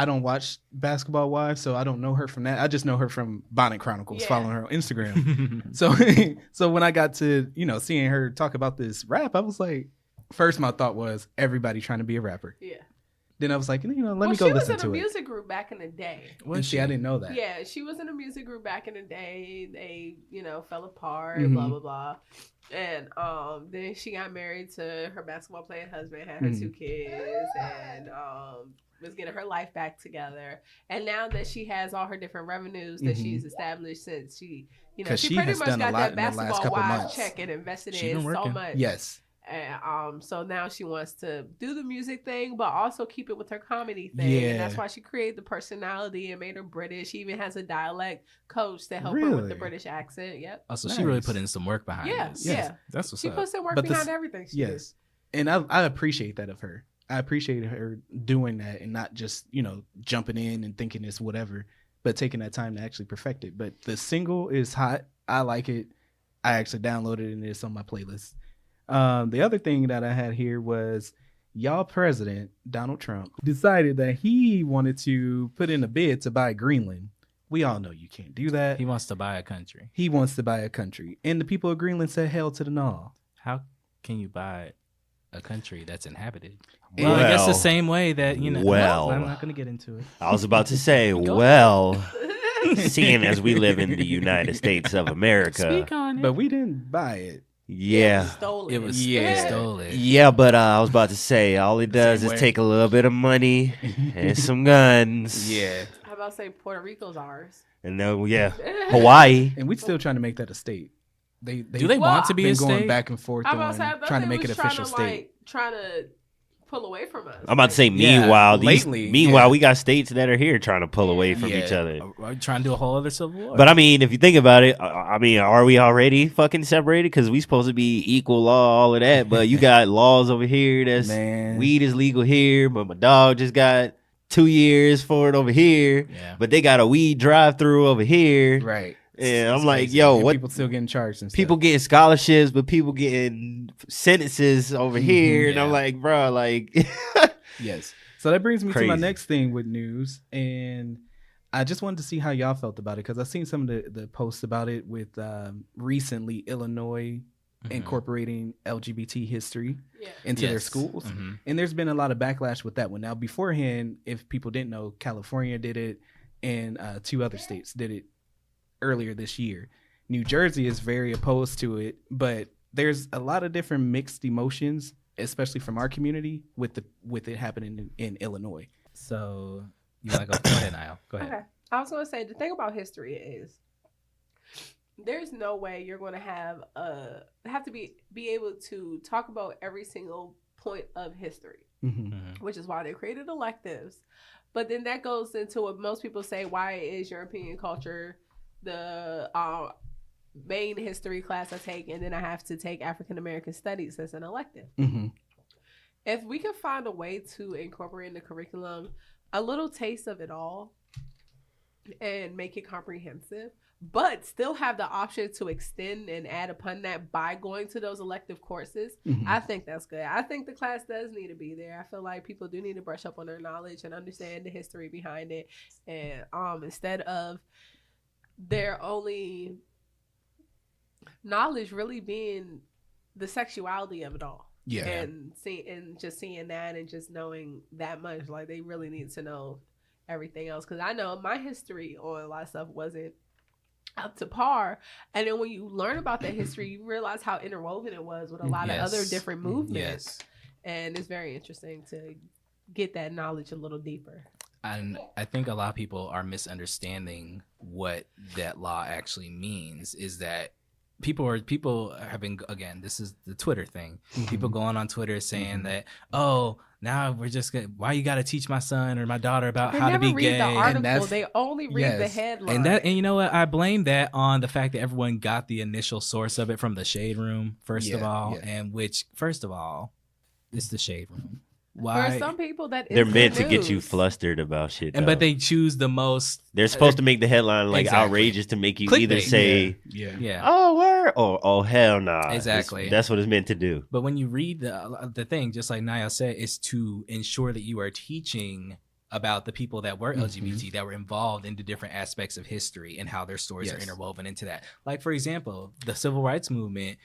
don't watch Basketball Wives, so I don't know her from that. I just know her from Bonnet Chronicles, Yeah. following her on Instagram. So when I got to, you know, seeing her talk about this rap, I was like, first my thought was everybody trying to be a rapper. Yeah. Then I was like, let me go listen to it. She was in a music group back in the day. And see, I didn't know that. Yeah, she was in a music group back in the day. They, fell apart, Mm-hmm. blah, blah, blah. And then she got married to her basketball playing husband, had her 2 kids, and was getting her life back together. And now that she has all her different revenues that she's established since she pretty much got that basketball wives check and invested in so much. Yes. And so now she wants to do the music thing, but also keep it with her comedy thing. Yeah. And that's why she created the personality and made her British. She even has a dialect coach to help her with the British accent. Yep. Also, she really put in some work behind this. Yeah. Yeah. That's what's she up. puts in work behind everything she does. And I appreciate that of her. I appreciate her doing that and not just, jumping in and thinking it's whatever, but taking that time to actually perfect it. But the single is hot. I like it. I actually downloaded it and it's on my playlist. The other thing that I had here was y'all president, Donald Trump, decided that he wanted to put in a bid to buy Greenland. We all know you can't do that. He wants to buy a country. He wants to buy a country. And the people of Greenland said hell to the no. How can you buy a country that's inhabited? Well, I guess the same way that, Well, I'm not going to get into it. I was about to say, seeing as we live in the United States of America. Speak on it. But we didn't buy it. Yeah. It was stolen. Yeah, but I was about to say, all it does is take a little bit of money and some guns. Yeah. How about say Puerto Rico's ours? And then, Hawaii. And we're still trying to make that a state. They want to be a state? Going back and forth on trying to make it official state. Trying to pull away from us. I'm about to say, meanwhile, we got states that are here trying to pull away from each other. We're trying to do a whole other civil war. But I mean, if you think about it, are we already fucking separated? Because we supposed to be equal law, all of that. But you got laws over here that's weed is legal here, but my dog just got 2 years for it over here. Yeah. But they got a weed drive-through over here. Right. Yeah, I'm like, yo, what? People still getting charged and stuff. People getting scholarships, but people getting sentences over here. And I'm like, bro, like. Yes. So that brings me to my next thing with news. And I just wanted to see how y'all felt about it. Because I've seen some of the posts about it with recently Illinois incorporating LGBT history into their schools. Mm-hmm. And there's been a lot of backlash with that one. Now, beforehand, if people didn't know, California did it and 2 other states did it earlier this year. New Jersey is very opposed to it, but there's a lot of different mixed emotions, especially from our community, with it happening in Illinois. So you want to go ahead, Niall? Go ahead. Okay. I was going to say the thing about history is there's no way you're going to have to be able to talk about every single point of history, which is why they created electives. But then that goes into what most people say: why is European culture the main history class I take, and then I have to take African American studies as an elective. If we could find a way to incorporate in the curriculum a little taste of it all and make it comprehensive, but still have the option to extend and add upon that by going to those elective courses, I think that's good. I think the class does need to be there. I feel like people do need to brush up on their knowledge and understand the history behind it, and instead of their only knowledge really being the sexuality of it all. Yeah. And just seeing that and just knowing that much, like they really need to know everything else. Cause I know my history on a lot of stuff wasn't up to par. And then when you learn about that history, you realize how interwoven it was with a lot of other different movements. And it's very interesting to get that knowledge a little deeper. And I think a lot of people are misunderstanding what that law actually means. Is that people have been, again, this is the Twitter thing. People going on Twitter saying that, oh, now we're just gonna, why you got to teach my son or my daughter about how to be gay? They never read the article. They only read the headline. And you know what? I blame that on the fact that everyone got the initial source of it from the Shade Room, first of all, and which, first of all, is the Shade Room. Why? For some people, they're meant to get you flustered about shit. But they choose the most. They're supposed to make the headline like outrageous to make you either say, oh, word, or oh, hell nah. Exactly. That's what it's meant to do. But when you read the thing, just like Naya said, is to ensure that you are teaching about the people that were LGBT, that were involved in the different aspects of history and how their stories are interwoven into that. Like, for example, the civil rights movement,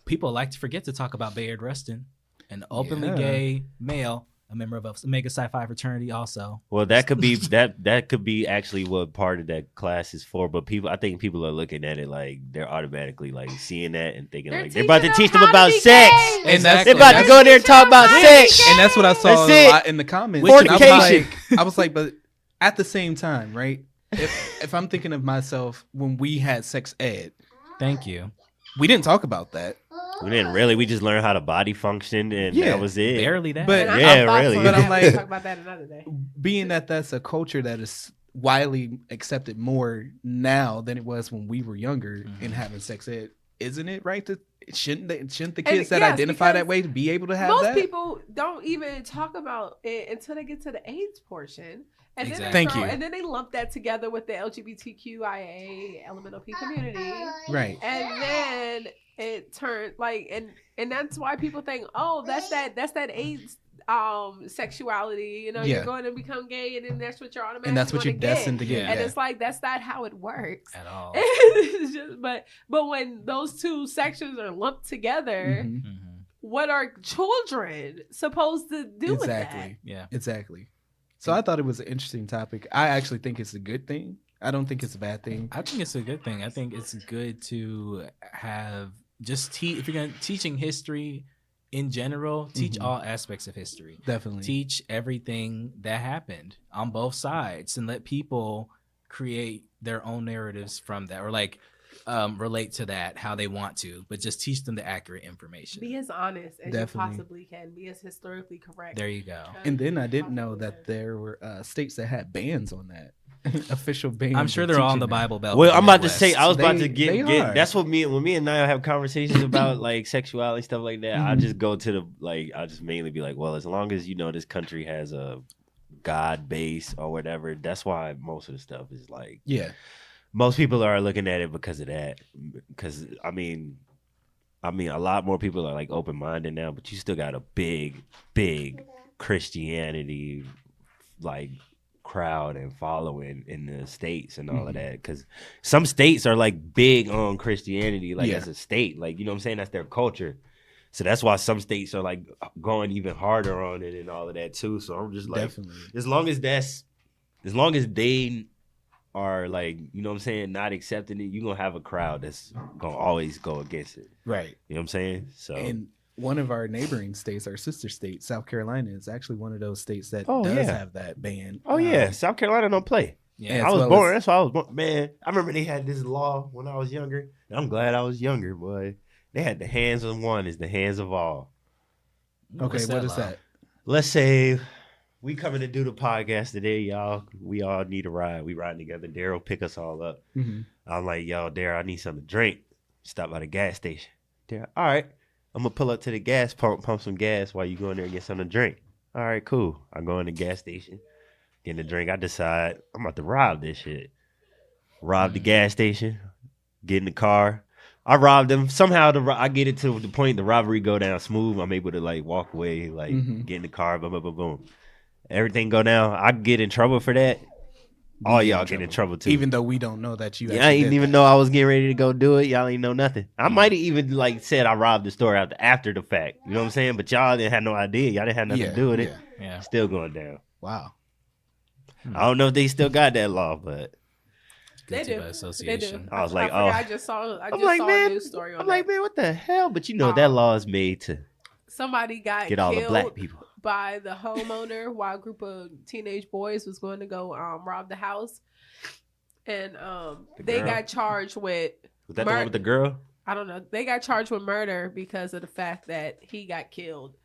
people like to forget to talk about Bayard Rustin, an openly gay male a member of a Omega Psi Phi fraternity also. Well, that could be that could be actually what part of that class is for. But I think people are looking at it like they're automatically like seeing that and thinking like they're about to teach them about sex. And they're about to go in there and talk about sex. And that's what I saw a lot in the comments. I was like, but at the same time, right? If I'm thinking of myself when we had sex ed, thank you. We didn't talk about that. We didn't really. We just learned how the body functioned, and that was it. Barely that. But really. But I'm like, talk about that another day. Being that that's a culture that is widely accepted more now than it was when we were younger and having sex ed, isn't it right to shouldn't the kids that identify that way to be able to have most that? Most people don't even talk about it until they get to the AIDS portion. And then they lump that together with the LGBTQIA elemental P community. Right. And then it turned like and that's why people think, oh, that's that AIDS sexuality, you know, you're going to become gay and then that's what you're automatically and that's what you're destined to get. And it's like that's not how it works at all. but when those two sections are lumped together, what are children supposed to do with that? Yeah, exactly. So I thought it was an interesting topic. I actually think it's a good thing. I don't think it's a bad thing. I think it's a good thing. I think it's good to have just if you're going to teaching history in general, teach all aspects of history. Definitely. Teach everything that happened on both sides and let people create their own narratives from that, or like relate to that how they want to, but just teach them the accurate information. Be as honest as you possibly can. Be as historically correct. There you go. And then I didn't know that there were states that had bans on that. Official bans. I'm sure they're all in the Bible Belt. Well, I'm about to say, I was about to get that's what when me and Naya have conversations about like sexuality stuff like that. I just go to I just mainly be like, well, as long as you know this country has a God base or whatever, that's why most of the stuff is like most people are looking at it because of that. Because I mean, a lot more people are like open minded now, but you still got a big Christianity like crowd and following in the states and all of that, because some states are like big on Christianity as a state, like, you know what I'm saying, that's their culture, so that's why some states are like going even harder on it and all of that too. So I'm just like, as long as they are like, you know what I'm saying, not accepting it, you're gonna have a crowd that's gonna always go against it, right? You know what I'm saying? So and one of our neighboring states, our sister state, South Carolina, is actually one of those states that does have that ban. South Carolina don't play. I was born. That's why I was born. Man, I remember they had this law when I was younger. And I'm glad I was younger, boy. They had the hands of one is the hands of all. Okay, what is that? Let's say we coming to do the podcast today, y'all. We all need a ride. We riding together. Daryl pick us all up. I'm like, yo, Daryl, I need something to drink. Stop by the gas station. Daryl, all right. I'm going to pull up to the gas pump some gas while you go in there and get something to drink. All right, cool. I go in the gas station, get a drink. I decide I'm about to rob this shit. Rob the gas station, get in the car. I robbed them. Somehow I get it to the point the robbery go down smooth. I'm able to like walk away, like get in the car, boom, boom, boom, boom. Everything go down. I get in trouble for that. All y'all get in trouble too. Even though we don't know that you I didn't even know I was getting ready to go do it. Y'all ain't know nothing. I might have even like said I robbed the store after the fact. You know what I'm saying? But y'all didn't have no idea. Y'all didn't have nothing to do with it. Yeah. Still going down. Wow. I don't know if they still got that law, but they do. Association. I was like, I just saw a news story on that. I'm like, man, what the hell? But you know that law is made to somebody got get all killed the black people by the homeowner while a group of teenage boys was going to go rob the house. And they got charged with was that the one with the girl? I don't know. They got charged with murder because of the fact that he got killed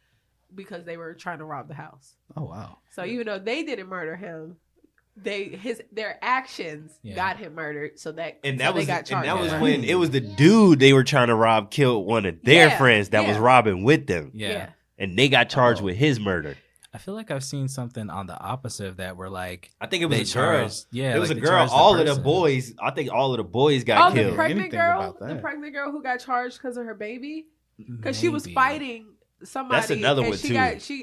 because they were trying to rob the house. Oh wow. So even though they didn't murder him, their actions got him murdered. So that they got charged. And that was when it was the dude they were trying to rob killed one of their friends that was robbing with them. Yeah. And they got charged with his murder. I feel like I've seen something on the opposite of that where like I think it was a girl. Yeah, it was a girl. All of the boys, I think all of the boys got killed. The pregnant girl who got charged because of her baby, because she was fighting somebody. That's another one too.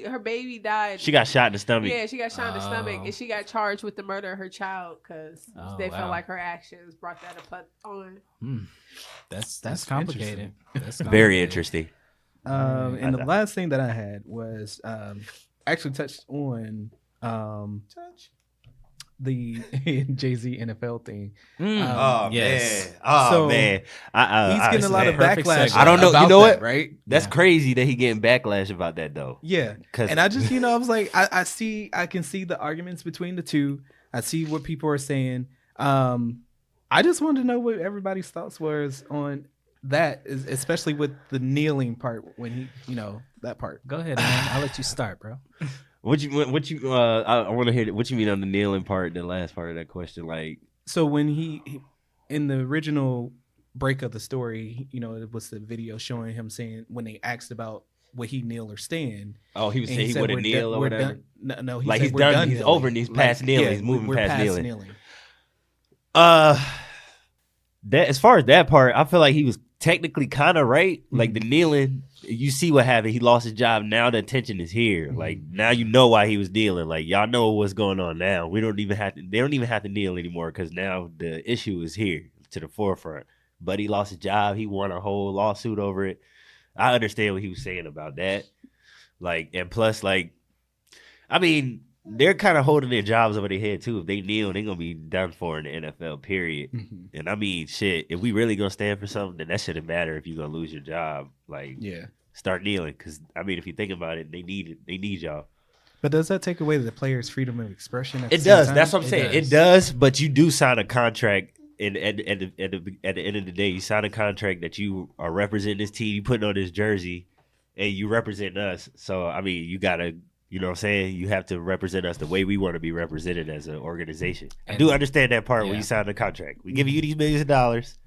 Her baby died. She got shot in the stomach. Yeah, she got shot in the stomach, and she got charged with the murder of her child because they felt like her actions brought that on. That's complicated. That's very interesting. And the last thing that I had was actually touched on the JayZ NFL thing. Yes. Man. Oh So, man. He's getting a lot of backlash. I don't know. about You know that, what? right? That's crazy that he getting backlash about that though. Yeah. And I just, I was like, I can see the arguments between the two. I see what people are saying. I just wanted to know what everybody's thoughts was on that, especially with the kneeling part when he, that part. Go ahead, man. I'll let you start, bro. I want to hear what you mean on the kneeling part, the last part of that question. Like, so when he in the original break of the story, it was the video showing him saying when they asked about would he kneel or stand. Oh, he was saying he wouldn't kneel or whatever. No, like he's done. He's over. And he's past kneeling. He's moving past kneeling. That as far as that part, I feel like he was technically kind of right. Like the kneeling, you see what happened. He lost his job. Now the attention is here. Like now you know why he was kneeling. Like y'all know what's going on now. They don't even have to kneel anymore because now the issue is here to the forefront. But he lost his job. He won a whole lawsuit over it. I understand what he was saying about that. Like, and plus, like, I mean, they're kind of holding their jobs over their head too. If they kneel, they're gonna be done for in the NFL. Period. And I mean, shit. If we really gonna stand for something, then that shouldn't matter. If you're gonna lose your job, like, start kneeling. Because I mean, if you think about it, they need it. They need y'all. But does that take away the player's freedom of expression? It does. That's what I'm saying. It does. But you do sign a contract. And at the end of the day, you sign a contract that you are representing this team. You putting on this jersey, and you represent us. So I mean, you gotta. You know what I'm saying? You have to represent us the way we want to be represented as an organization. I do understand that part when you sign the contract. We give you these millions of dollars.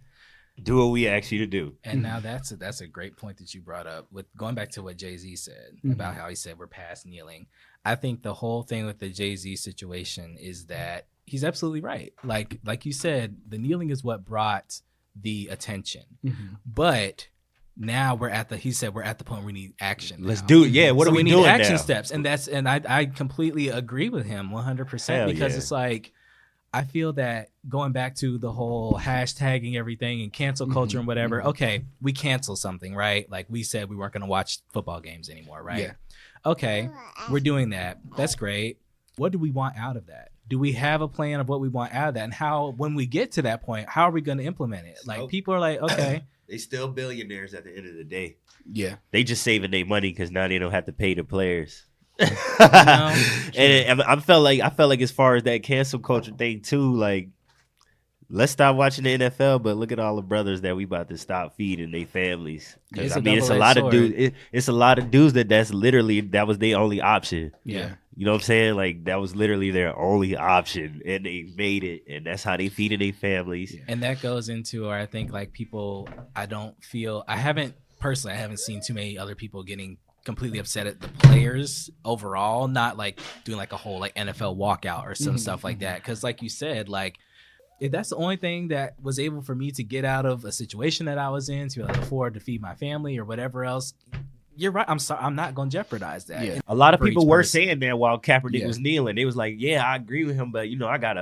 Do what we ask you to do. And now that's a great point that you brought up with going back to what JayZ said about how he said we're past kneeling. I think the whole thing with the JayZ situation is that he's absolutely right. Like you said, the kneeling is what brought the attention. But now we're at the point we need action. Let's do it. Yeah, what are we doing now? We need action steps. And I completely agree with him 100% because it's like, I feel that going back to the whole hashtagging everything and cancel culture and whatever, okay, we cancel something, right? Like we said we weren't going to watch football games anymore, right? Yeah. Okay, we're doing that. That's great. What do we want out of that? Do we have a plan of what we want out of that? And how, when we get to that point, how are we going to implement it? Like people are like, okay. They still billionaires at the end of the day. Yeah. They just saving their money because now they don't have to pay the players. And I felt like as far as that cancel culture thing too, like let's stop watching the NFL, but look at all the brothers that we about to stop feeding their families. Because I mean, it's a lot of dudes. It's a lot of dudes that was their only option. Yeah. You know what I'm saying? Like that was literally their only option, and they made it, and that's how they feeding their families. Yeah. And that goes into, or I think like people, I haven't seen too many other people getting completely upset at the players overall, not like doing like a whole like NFL walkout or some stuff like that. Because like you said, like if that's the only thing that was able for me to get out of a situation that I was in to like afford to feed my family or whatever else, you're right. I'm sorry. I'm not going to jeopardize that. Yeah. A lot of people were saying that while Kaepernick was kneeling. They was like, "Yeah, I agree with him, but I got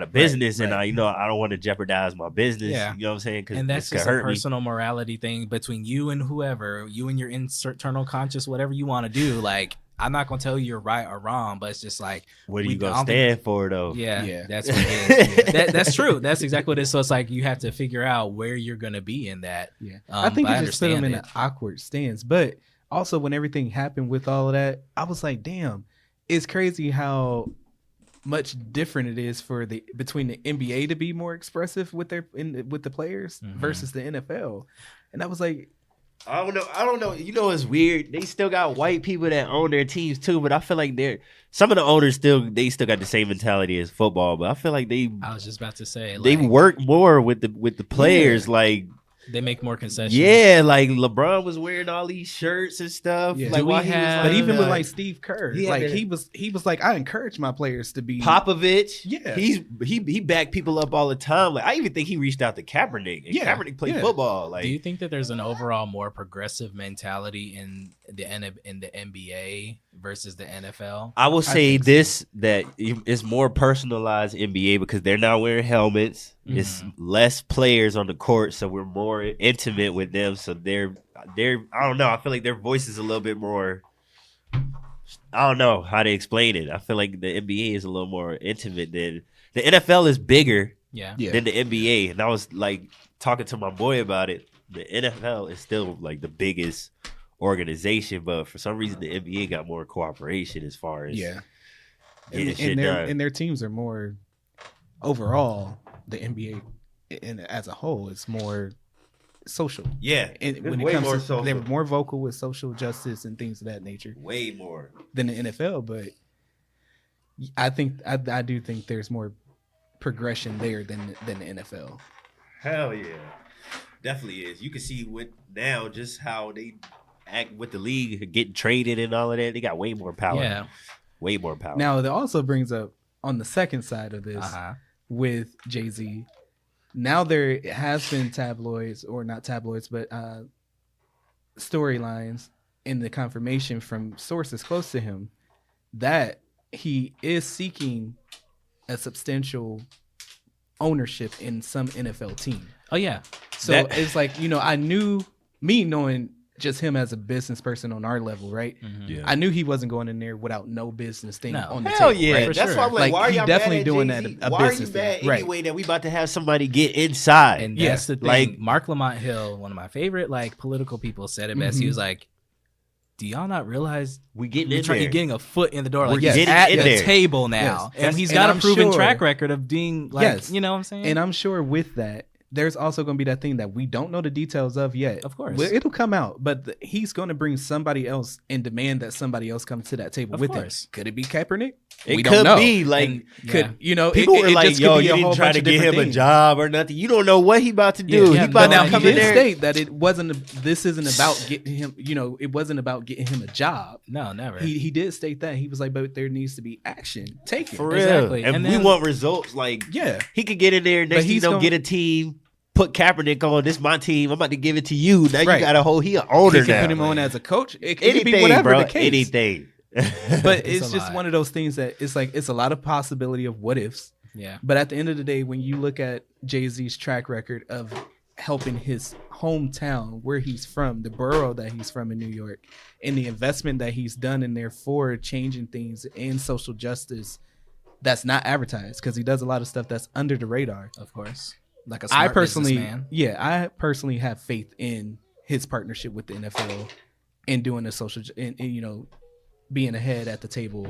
a business, and I don't want to jeopardize my business." Yeah. You know what I'm saying? And that's just a personal morality thing between you and whoever, you and your internal conscious, whatever you want to do. Like, I'm not going to tell you you're right or wrong, but it's just like, what are you going to stand for, though? Yeah. That's what it is. That's true. That's exactly what it is. So it's like you have to figure out where you're going to be in that. Yeah. I think you just put them in an awkward stance, but also, when everything happened with all of that, I was like, damn, it's crazy how much different it is between the NBA to be more expressive with the players versus the NFL. And I was like, I don't know. It's weird. They still got white people that own their teams too, but I feel like some of the owners still got the same mentality as football. But I feel like I was just about to say, they work more with the players, like. They make more concessions. Yeah, like LeBron was wearing all these shirts and stuff. Yeah. Like, but even with like Steve Kerr, he was like, I encourage my players to be Popovich. Yeah, he backed people up all the time. Like I even think he reached out to Kaepernick. And Kaepernick played football. Like, do you think that there's an overall more progressive mentality in the NBA versus the NFL? I will say that it's more personalized NBA because they're not wearing helmets. It's less players on the court, so we're more intimate with them. So they're I don't know. I feel like their voice is a little bit more. I don't know how to explain it. I feel like the NBA is a little more intimate than the NFL is bigger than the NBA. And I was like talking to my boy about it. The NFL is still like the biggest organization, but for some reason the NBA got more cooperation as far as and their teams are more overall. The NBA as a whole is more social. Yeah, and when it comes to, they're more vocal with social justice and things of that nature. Way more than the NFL, but I think I do think there's more progression there than the NFL. Hell yeah, definitely is. You can see with now just how they act with the league, getting traded and all of that. They got way more power. Yeah, way more power. Now that also brings up on the second side of this with JayZ. Now there has been tabloids, or not tabloids, but storylines in the confirmation from sources close to him that he is seeking a substantial ownership in some NFL team. Oh yeah. So it's like, I knew, me knowing just him as a business person on our level, right? Mm-hmm. Yeah. I knew he wasn't going in there without no business thing on the table. Yeah, right? That's why I'm like, why are y'all definitely mad doing at that. JayZ? Why are you mad anyway that we about to have somebody get inside? And that's the thing. Like Mark Lamont Hill, one of my favorite political people, said it best. He was like, "Do y'all not realize you're getting a foot in the door? Like he's at the table now, and he's got a proven track record of being you know what I'm saying? And I'm sure with that, there's also going to be that thing that we don't know the details of yet. Of course. It'll come out, but he's going to bring somebody else and demand that somebody else comes to that table with him. Could it be Kaepernick? We don't know. Be like, people were like, yo, you didn't try to get him a job or nothing. You don't know what he about to do. He about to come in there. State that this isn't about getting him, it wasn't about getting him a job. No, never. He did state that. He was like, but there needs to be action taken. For real. Exactly. And we want results. Like, he could get in there next thing get a team. Put Kaepernick on. This is my team. I'm about to give it to you. Now you got a whole. He an owner. He can put him on as a coach. It could be whatever the case. Anything. But it's just one of those things that it's like it's a lot of possibility of what ifs. Yeah. But at the end of the day, when you look at JayZ's track record of helping his hometown, where he's from, the borough that he's from in New York, and the investment that he's done in there for changing things in social justice, that's not advertised because he does a lot of stuff that's under the radar. Of course. Like a smart businessman. I personally have faith in his partnership with the NFL and doing a social, and being ahead at the table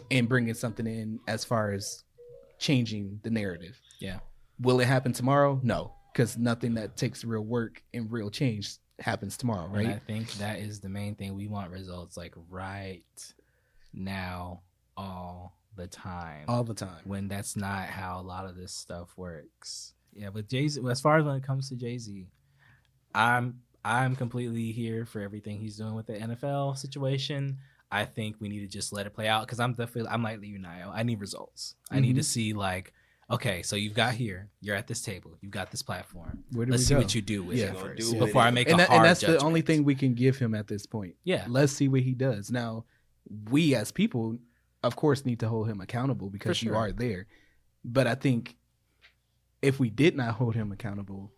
and bringing something in as far as changing the narrative. Yeah. Will it happen tomorrow? No, because nothing that takes real work and real change happens tomorrow, right? And I think that is the main thing. We want results like right now, all the time. All the time. When that's not how a lot of this stuff works. Yeah, with JayZ, as far as when it comes to JayZ, I'm completely here for everything he's doing with the NFL situation. I think we need to just let it play out because I'm like you, Niall. I need results. I need to see okay, so you've got here, you're at this table, you've got this platform. Let's see what you do with it first before I make a hard And that's judgment. The only thing we can give him at this point. Yeah, let's see what he does. Now, we as people, of course, need to hold him accountable because you are there. But I think if we did not hold him accountable,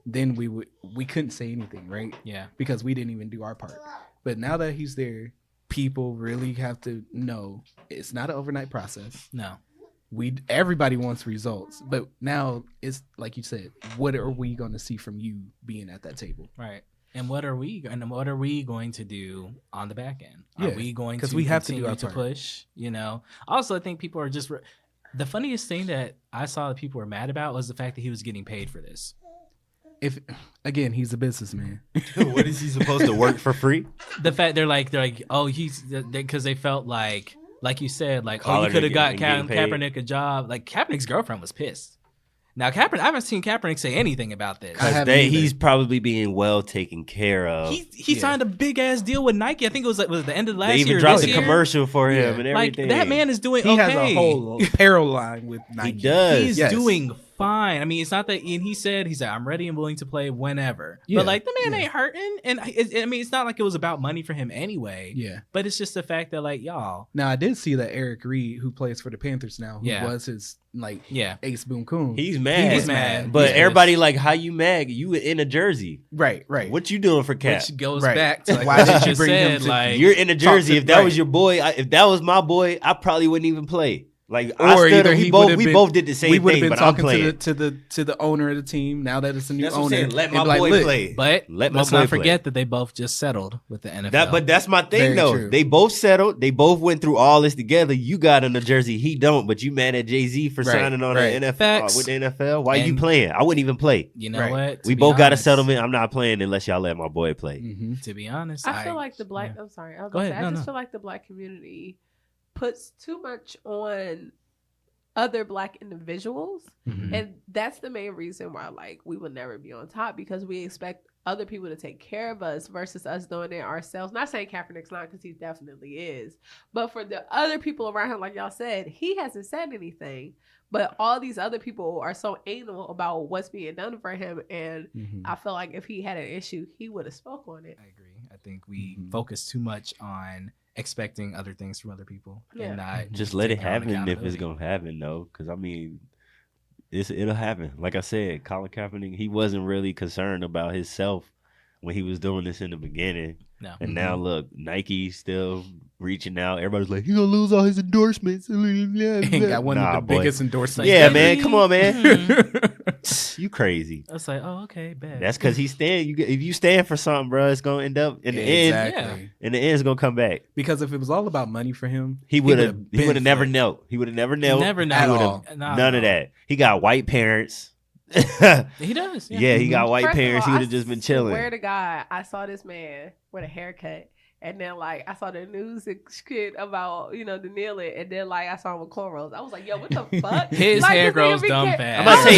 then we couldn't say anything, right? Yeah. Because we didn't even do our part. But now that he's there, people really have to know it's not an overnight process. No. Everybody wants results. But now it's like you said, what are we going to see from you being at that table? Right. And what are we going to do on the back end? Are we going to we have to do our to push, Also, I think people are just the funniest thing that I saw that people were mad about was the fact that he was getting paid for this. If again, he's a businessman. What is he supposed to work for free? The fact they're like, oh, because they felt like you said, oh, you could have got Kaepernick a job. Like Kaepernick's girlfriend was pissed. Now Kaepernick, I haven't seen Kaepernick say anything about this. He's probably being well taken care of. He signed a big ass deal with Nike. I think it was the end of last year. They even dropped a commercial for him and everything. That man is doing He has a whole apparel line with Nike. He does. He's doing fine. I mean, it's not that. And he said, I'm ready and willing to play whenever. Yeah. But like the man ain't hurting, and I mean, it's not like it was about money for him anyway. Yeah. But it's just the fact that like y'all. Now I did see that Eric Reed, who plays for the Panthers now, who was his Ace Boon Coon. He's mad. He's mad. But everybody like, how you mad? You in a jersey. Right. What you doing for Cap? Which goes back to like why did you just bring said, him? Like you're in a jersey. If that was your boy, if that was my boy, I probably wouldn't even play. Like, or either we both did the same thing. We would have been talking to the owner of the team. Now that it's a new owner, let my boy play. But let's not forget that they both just settled with the NFL. But that's my thing, though. True. They both settled. They both went through all this together. You got in a jersey, he don't. But you mad at JayZ for signing on the NFL with the NFL? Why you playing? I wouldn't even play. You know what? We both got a settlement. I'm not playing unless y'all let my boy play. Mm-hmm. To be honest, I feel like the black. I'm sorry. Go ahead. I just feel like the black community puts too much on other black individuals, and that's the main reason why like we will never be on top, because we expect other people to take care of us versus us doing it ourselves. Not saying Kaepernick's not, because he definitely is, but for the other people around him, like y'all said, he hasn't said anything, but all these other people are so anal about what's being done for him, and I feel like if he had an issue, he would have spoke on it. I agree. I think we focus too much on expecting other things from other people, and not just let it happen if it's gonna happen, though. Because I mean, it'll happen. Like I said, Colin Kaepernick, he wasn't really concerned about himself when he was doing this in the beginning. No. And now look, Nike still reaching out. Everybody's like, he's gonna lose all his endorsements. He got one of the biggest endorsements. Yeah, man, come on, man. You crazy. I was like, oh, okay, bad. That's because he's stand. If you stand for something, bro, it's gonna end up in the end. Yeah. In the end, it's gonna come back. Because if it was all about money for him, he would have never knelt. He would have never knelt. Never knelt. None of that. He got white parents. He does. Yeah, he got white parents. He would have just been chilling. Swear to God, I saw this man with a haircut. And then, like, I saw the news shit about, the kneeling. And then, like, I saw him with cornrows. I was like, yo, what the fuck? His hair grows dumb fast. I'm about to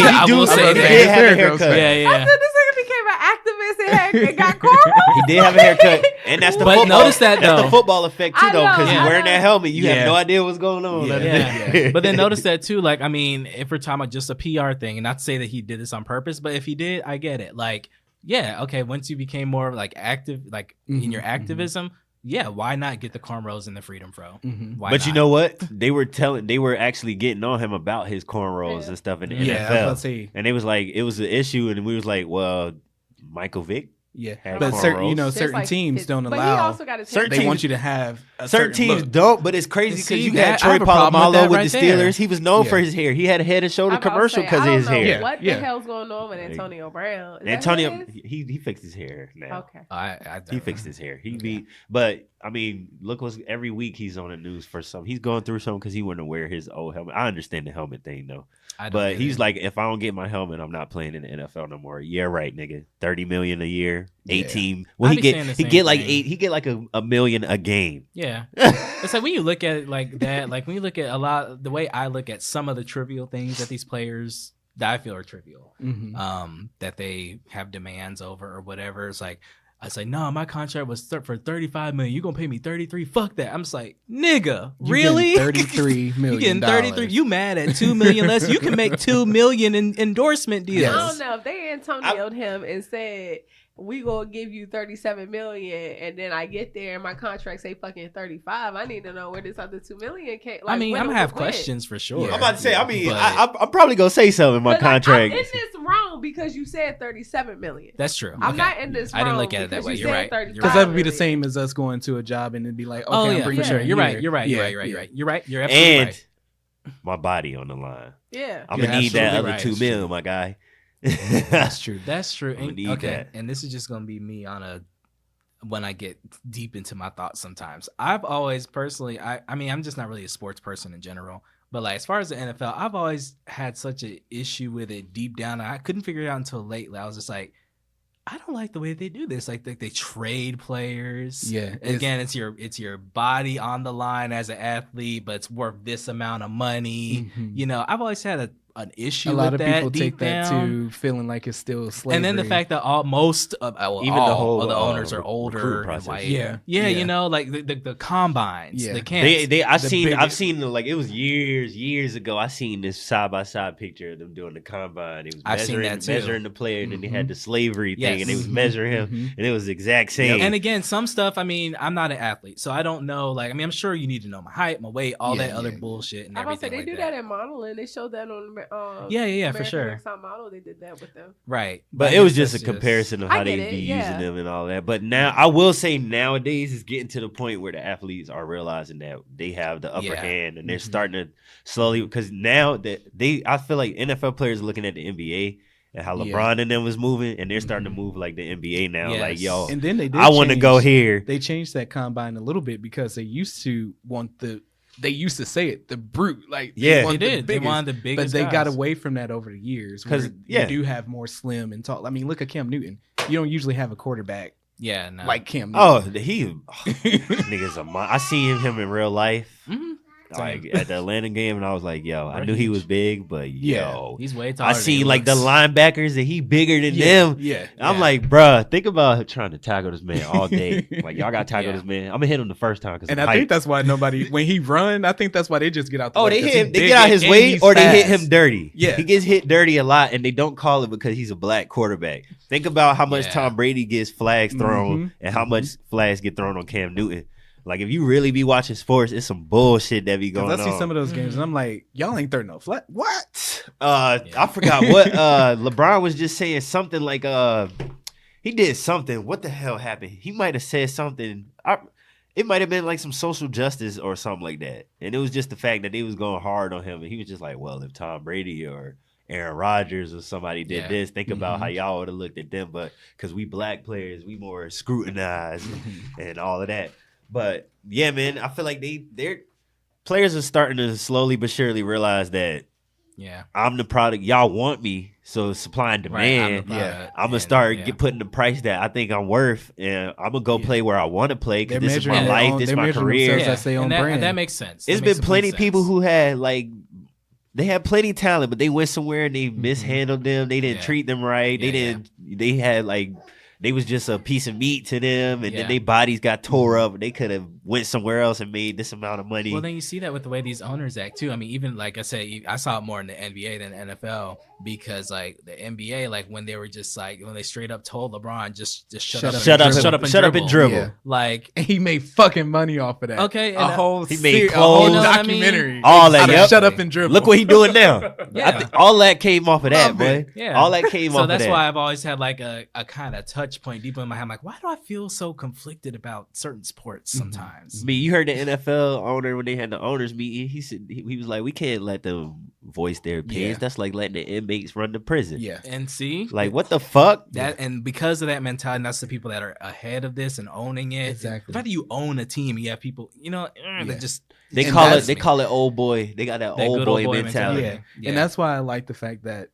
say, he did have a haircut. Yeah. I said, this nigga became an activist and got cornrows. He did have a haircut. And that's the football. Notice that, though. That's the football effect, too, though. Because he's wearing that helmet. You have no idea what's going on. Yeah. But then notice that, too. Like, I mean, if we're talking about just a PR thing, and not to say that he did this on purpose, but if he did, I get it. Like, yeah, okay, once you became more, like, active, like, in your activism, yeah, why not get the cornrows and the freedom fro? Why but not? You know what? They were actually getting on him about his cornrows and stuff in the NFL. And it was like, it was an issue, and we was like, well, Michael Vick. Yeah, but certain teams don't allow. They want you to have certain teams don't. But it's crazy because you got Troy Polamalu with the Steelers. He was known for his hair. He had a Head and Shoulder commercial because of his hair. What the hell's going on with Antonio Brown? Antonio, he fixed his hair now. Okay, he fixed his hair. But I mean, look, every week he's on the news for something. He's going through something because he wanted to wear his old helmet. I understand the helmet thing though. But he's like, if I don't get my helmet, I'm not playing in the NFL no more. Yeah, right, nigga. $30 million a year, 18. Well, he get like $1 million a game. Yeah, it's like when you look at it like that. Like when you look at the way I look at some of the trivial things that these players that I feel are trivial, that they have demands over or whatever. It's like. I was like, no, my contract was for $35 million. You gonna pay me 33? Fuck that. I'm just like, nigga, really? $33 million. You getting 33? You mad at $2 million less? You can make $2 million in endorsement deals. I don't know if they Antonio'd him and said, we gonna give you $37 million, and then I get there and my contract say fucking 35. I need to know where this other $2 million came. Like, I mean, I'm gonna have questions for sure. I'm about to say. I mean, I'm probably gonna say something in my contract. I'm in this wrong because you said $37 million. That's true. I'm not in this wrong. I didn't look at it that way. You're right. Because that would be the same as us going to a job and it'd be like, okay, I'm bringing for sure. You're right. You're absolutely right. My body on the line. Yeah, I'm gonna need that other $2 million, my guy. That's true. And, and this is just gonna be me when I get deep into my thoughts sometimes. I've always personally, I mean, I'm just not really a sports person in general, but like as far as the NFL, I've always had such an issue with it deep down. I couldn't figure it out until lately. I was just like, I don't like the way they do this. Like they trade players. Yeah. Again, it's your body on the line as an athlete, but it's worth this amount of money. I've always had an issue. A lot with of that people take that down. too, feeling like it's still slavery. And then the fact that most of Even the whole of the owners are recruit older and process. white. Yeah. You know, like the combines, Yeah. the camps. I've seen like it was years ago. I seen this side by side picture of them doing the combine. It was I've seen that too. measuring the player, and then they had the slavery thing, Yes. and they was measuring him, and it was the exact same. And again, some stuff. I mean, I'm not an athlete, so I don't know. Like, I mean, I'm sure you need to know my height, my weight, all that other bullshit, and I'm about to say everything. they like do that in modeling. They showed that on Yeah, American for sure. Next Top Model. They did that with them. Right, But I it was guess just a that's comparison of I how they get be it, using yeah. them and all that. But now I will say nowadays it's getting to the point where the athletes are realizing that they have the upper hand, and they're starting to slowly, because now that I feel like NFL players are looking at the NBA and how LeBron and them was moving, and they're starting to move like the NBA now. Yes. Like, yo, And then they did I want to go here. They changed that combine a little bit because they used to say it, the brute. Like, Yeah. want They the did. They biggest, wanted the biggest but they got guys. away from that over the years. 'Cause, Because yeah. you do have more slim and tall. I mean, look at Cam Newton. You don't usually have a quarterback Yeah, no. like Cam Oh, Newton. nigga's a I seen him in real life. Mhm. Like at the Atlanta game, and I was like, yo, I They're knew he huge. was big, but Yeah. yo, He's way taller. I than seen he like the looks. linebackers, and he bigger than Yeah, them. yeah. I'm Yeah. like, bruh, think about trying to tackle this man all day. Like, y'all got to tackle Yeah. this man. I'm gonna hit him the first time because And I think that's why nobody, when he run, I think that's why they just get out the Oh, way. they 'cause hit him. he's They big get out his and way, he's or they hit fast. him dirty. Yeah. He gets hit dirty a lot, and they don't call it because he's a black quarterback. Think about how much Yeah. Tom Brady gets flags thrown, and how much flags get thrown on Cam Newton. Like, if you really be watching sports, it's some bullshit that be going on. Because I see some of those games, and I'm like, y'all ain't throwing no flat. What? I forgot what LeBron was just saying something like he did something. What the hell happened? He might have said something. It might have been like some social justice or something like that. And it was just the fact that they was going hard on him, and he was just like, well, if Tom Brady or Aaron Rodgers or somebody did this, think about how y'all would have looked at them. But because we black players, we more scrutinized and all of that. But yeah, man, I feel like their players are starting to slowly but surely realize that I'm the product y'all want me. So supply and demand. I'm gonna start putting the price that I think I'm worth, and I'm gonna go play where I want to play because this is my life, this is my career. And that makes sense. It's been plenty people who had they had plenty of talent, but they went somewhere and they mishandled them. They didn't treat them right. They had they was just a piece of meat to them, and then their bodies got tore up. They could have went somewhere else and made this amount of money. Well, then you see that with the way these owners act too. I mean, even like I said, I saw it more in the NBA than the NFL, because like the NBA, like when they were just like when they straight up told LeBron just shut up and dribble. Yeah. Like, and he made fucking money off of that. Okay, a whole he made a whole you know what I documentary. mean? All that, Shut up and dribble. Look what he doing now. Yeah. All that came off of that, Love boy. it. Yeah. All that came off of that. So that's why I've always had like a kind of touch point deep in my head. I'm like, why do I feel so conflicted about certain sports sometimes? I mean, you heard the NFL owner when they had the owners meeting. He said he was like, we can't let them voice their opinions. That's like letting the inmates run the prison. Yeah. And see, like what the fuck? And because of that mentality, that's the people that are ahead of this and owning it. Exactly. Whether you own a team, you have people, that just They call it old boy. They got that old boy mentality. Yeah. And that's why I like the fact that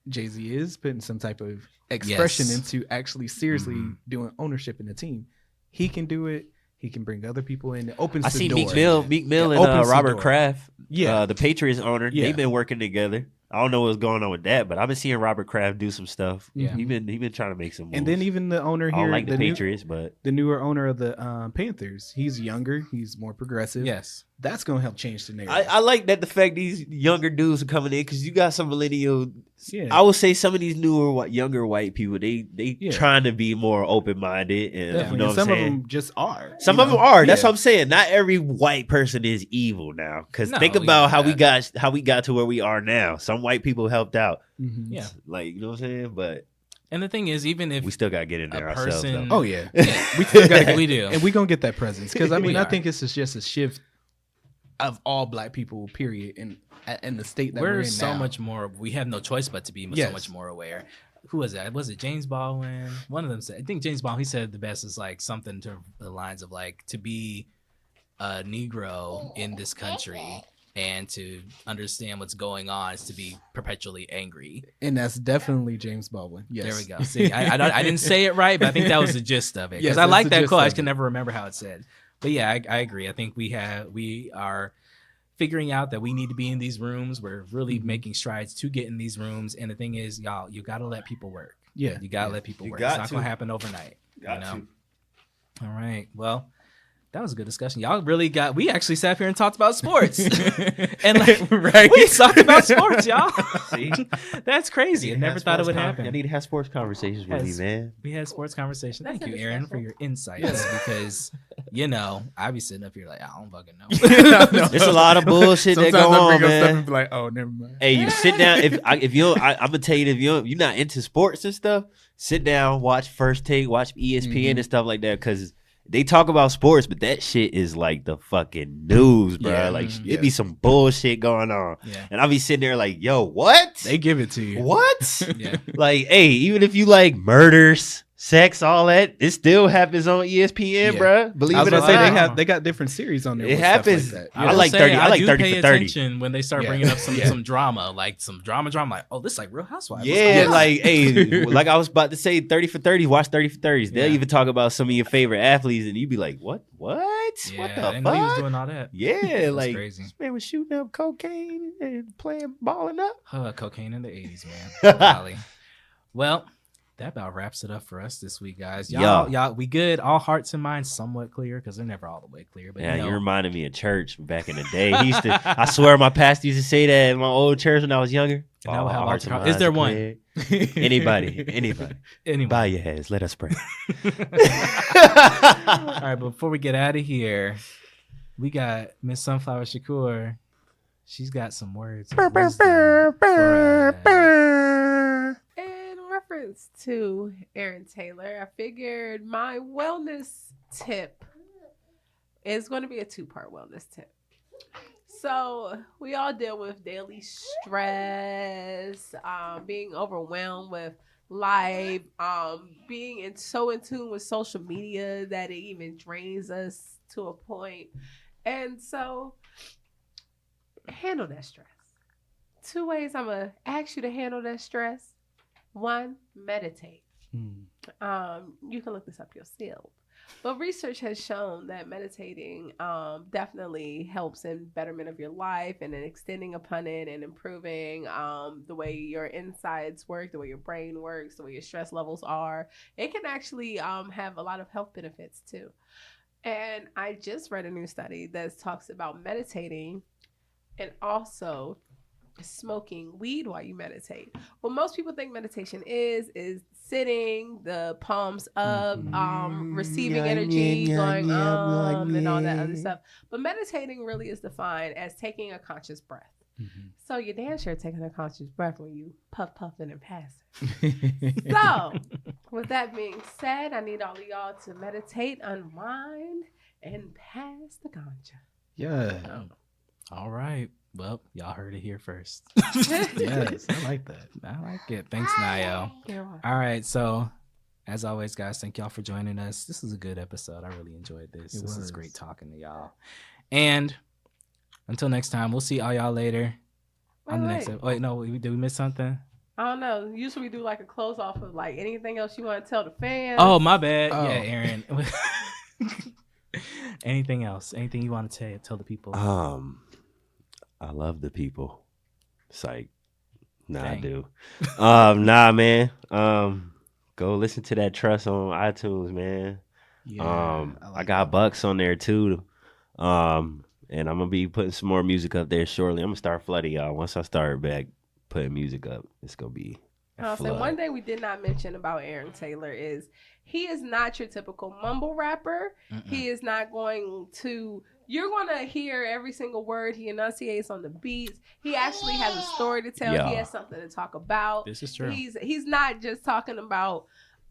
JayZ is putting some type of expression into actually seriously doing ownership in the team. He can do it. He can bring other people in. It opens the door. Meek Mill and Robert Kraft, the Patriots owner, they've been working together. I don't know what's going on with that, but I've been seeing Robert Kraft do some stuff. Yeah. He been trying to make some moves. And then even the owner here, I don't like the Patriots, but the newer owner of the Panthers, he's younger, he's more progressive. Yes. That's going to help change the narrative. I like that the fact these younger dudes are coming in, because you got some millennial. Yeah. I would say some of these newer, younger white people, they trying to be more open minded, and you know what I'm some saying? of them just are. Some of them are. That's what I'm saying. Not every white person is evil now. Because think about how we got to where we are now. Some white people helped out. Mm-hmm. Yeah. Like, you know what I'm saying? But and the thing is, even if we still gotta get in there ourselves. Though. Oh yeah. We still gotta we do. And we're gonna get that presence. Because I mean I think it's just a shift of all black people, period, in the state that we're in so now. much more. We have no choice but to be so much more aware. Who was that? Was it James Baldwin? One of them said. I think James Baldwin. He said the best is like something to the lines of like, to be a Negro in this country and to understand what's going on is to be perpetually angry. And that's definitely James Baldwin. Yes. There we go. See, I didn't say it right, but I think that was the gist of it. Because I like that quote. I just can never remember how it said. But yeah, I agree. I think we are figuring out that we need to be in these rooms. We're really making strides to get in these rooms. And the thing is, y'all, you got to let people work. Yeah. You got to let people work. got It's not to. going to happen overnight. Got to. All right. Well, that was a good discussion. Y'all really we actually sat here and talked about sports. And like, right. we talked about sports, y'all. See? That's crazy. I never thought it would happen. I need to have sports conversations with me, man. We had sports conversation. That's Thank you, Aaron, for your insights. Yeah. Because, I be sitting up here like, I don't fucking know. There's a lot of bullshit that Sometimes go I on, bring up stuff man. and be like, oh, never mind. Hey, you sit down. If you, I'm gonna tell you, if you're not into sports and stuff, sit down, watch First Take, watch ESPN and stuff like that, because they talk about sports, but that shit is like the fucking news, bro. Yeah, like it be some bullshit going on, Yeah. and I'll be sitting there like, yo, what? They give it to you. What? Yeah. Like, hey, even if you like murders, sex, all that, it still happens on ESPN, Yeah. bro. Believe I was it or gonna say not. they got different series on there. It with stuff happens. Like that. I like 30. I like do 30 pay for 30. attention when they start Yeah. bringing up some Yeah. some drama, like some drama. Like, oh, this is like Real Housewives. What's Yeah, going on? like, hey, like I was about to say 30 for 30, watch 30 for 30s. They'll Yeah. even talk about some of your favorite athletes, and you'd be like, what? What? Yeah, What I the didn't know he was fuck? doing all that. Yeah, That's like, crazy. this man was shooting up cocaine and playing, balling up. Cocaine in the 80s, man. Golly. Well, that about wraps it up for us this week, guys. Y'all, we good? All hearts and minds somewhat clear, because they're never all the way clear. But Yeah, you know, you reminded me of church back in the day. He used to, I swear my pastor used to say that in my old church when I was younger. And now we'll have All hearts and is minds there are one? clear. Anybody. Anyway. Bow your heads. Let us pray. All right, but before we get out of here, we got Miss Sunflower SHAKUR. She's got some words of wisdom for us. In reference to Aaron Taylor, I figured my wellness tip is going to be a 2-part wellness tip. So we all deal with daily stress, being overwhelmed with life, being so in tune with social media that it even drains us to a point. And so handle that stress. 2 ways I'm going to ask you to handle that stress. 1, meditate. You can look this up yourself. But research has shown that meditating definitely helps in betterment of your life and in extending upon it and improving the way your insides work, the way your brain works, the way your stress levels are. It can actually have a lot of health benefits too. And I just read a new study that talks about meditating and also smoking weed while you meditate. What most people think meditation is sitting, the palms up, receiving energy, going and all that other stuff. But meditating really is defined as taking a conscious breath. So you damn sure taking a conscious breath when you puffing and passing. So with that being said, I need all of y'all to meditate, unwind, and pass the ganja. Yeah. All right. Well, y'all heard it here first. Yes, I like that. I like it. Thanks, Nayo. All right. So, as always, guys, thank y'all for joining us. This is a good episode. I really enjoyed this. This is great talking to y'all. And until next time, we'll see all y'all later on the next episode. Wait, no, did we miss something? I don't know. Usually we do like a close off of like anything else you want to tell the fans. Oh, my bad. Oh. Yeah, Aaron. Anything else? Anything you want to tell the people? I love the people. Psych. Nah, Dang. I do. Nah, man. Go listen to that Trust on iTunes, man. Yeah, I got Bucks on there too. And I'm gonna be putting some more music up there shortly. I'm gonna start flooding y'all. Once I start back putting music up, it's gonna be a So flood. one thing we did not mention about Aaron Taylor is he is not your typical mumble rapper. He is not going to. You're going to hear every single word he enunciates on the beats. He actually has a story to tell. Yeah. He has something to talk about. This is true. He's not just talking about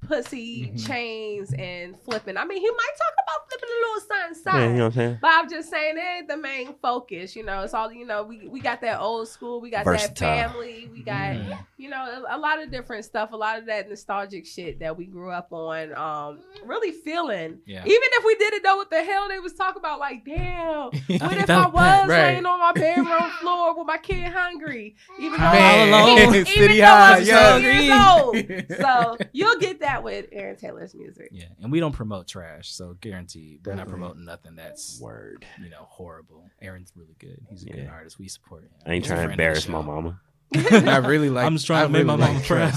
pussy chains and flipping. I mean, he might talk about flipping a little something. Yeah, you know what I'm saying? But I'm just saying it ain't the main focus. You know, it's all, you know, we got that old school. We got Versatile. that family. We got, you know, a lot of different stuff. A lot of that nostalgic shit that we grew up on. Really feeling. Yeah. Even if we didn't know what the hell they was talking about, like, damn, what if I That- was right. laying on my bedroom floor with my kid hungry? Even though Man, I was alone. even City though I high, was yeah. 2 years old. So you'll get that that with Aaron Taylor's music. Yeah, and we don't promote trash, so guaranteed we're not Definitely. promoting nothing that's Word. Horrible. Aaron's really good. He's a good artist. We support him. I ain't He's a trying to friend of the embarrass show. my mama. I really like. I'm just trying to make my mama proud.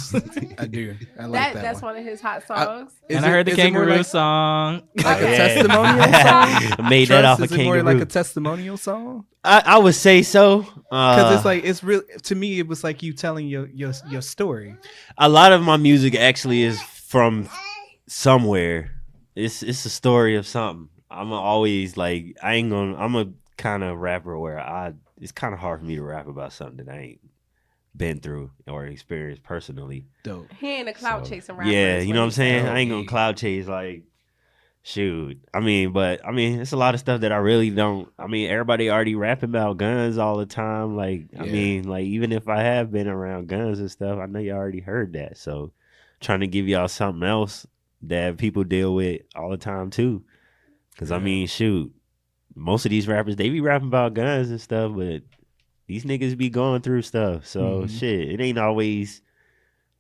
I do. I like that. That's one of his hot songs. And I heard the kangaroo song. Like Okay. a testimonial song. I made that off a Is it more kangaroo. like a testimonial song? I would say so. Because it's like it's real. To me, it was like you telling your story. A lot of my music actually is from somewhere. It's a story of something. I'm always like I'm a kind of rapper where it's kind of hard for me to rap about something that I ain't been through or experienced personally. Dope. He ain't a cloud chasing rapper. Yeah, you know what I'm saying? Oh, I ain't gonna cloud chase like shoot. But it's a lot of stuff that I really don't. Everybody already rapping about guns all the time. Like, even if I have been around guns and stuff, I know you already heard that. So trying to give y'all something else that people deal with all the time too. Cause shoot, most of these rappers, they be rapping about guns and stuff, but these niggas be going through stuff. So shit, it ain't always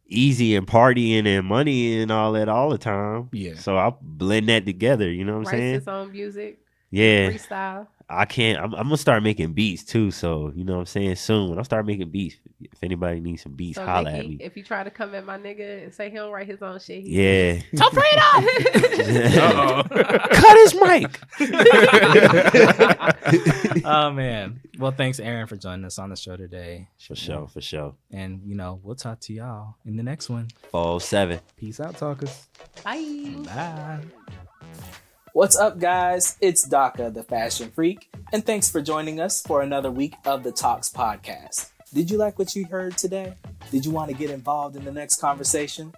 easy and partying and money and all that all the time. Yeah. So I'll blend that together. You know what I'm saying? Writes his own music. Yeah. Freestyle. I can't. I'm gonna start making beats too. So you know what I'm saying. Soon when I start making beats, if anybody needs some beats, So holla Nikki, at me. if you try to come at my nigga and say he don't write his own shit, Yeah. Top Uh-oh. Cut his mic. Oh man. Well, thanks Aaron for joining us on the show today. For sure. And we'll talk to y'all in the next one. 407. Peace out, talkers. Bye. Bye. What's up, guys? It's DAKA, the Fashion Freak, and thanks for joining us for another week of the TAWKS podcast. Did you like what you heard today? Did you want to get involved in the next conversation?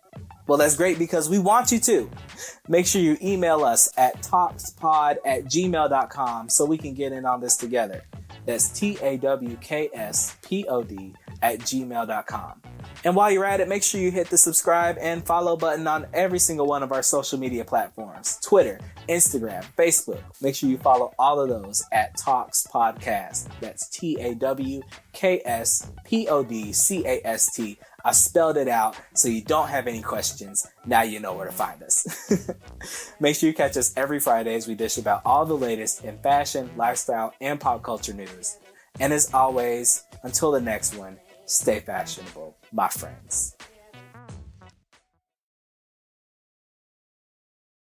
Well, that's great because we want you to. Make sure you email us at tawkspod@gmail.com so we can get in on this together. That's TAWKSPOD@gmail.com. And while you're at it, make sure you hit the subscribe and follow button on every single one of our social media platforms. Twitter, Instagram, Facebook. Make sure you follow all of those at TAWKS Podcast. That's TAWKSPODCAST. I spelled it out so you don't have any questions. Now you know where to find us. Make sure you catch us every Friday as we dish about all the latest in fashion, lifestyle, and pop culture news. And as always, until the next one, stay fashionable, my friends.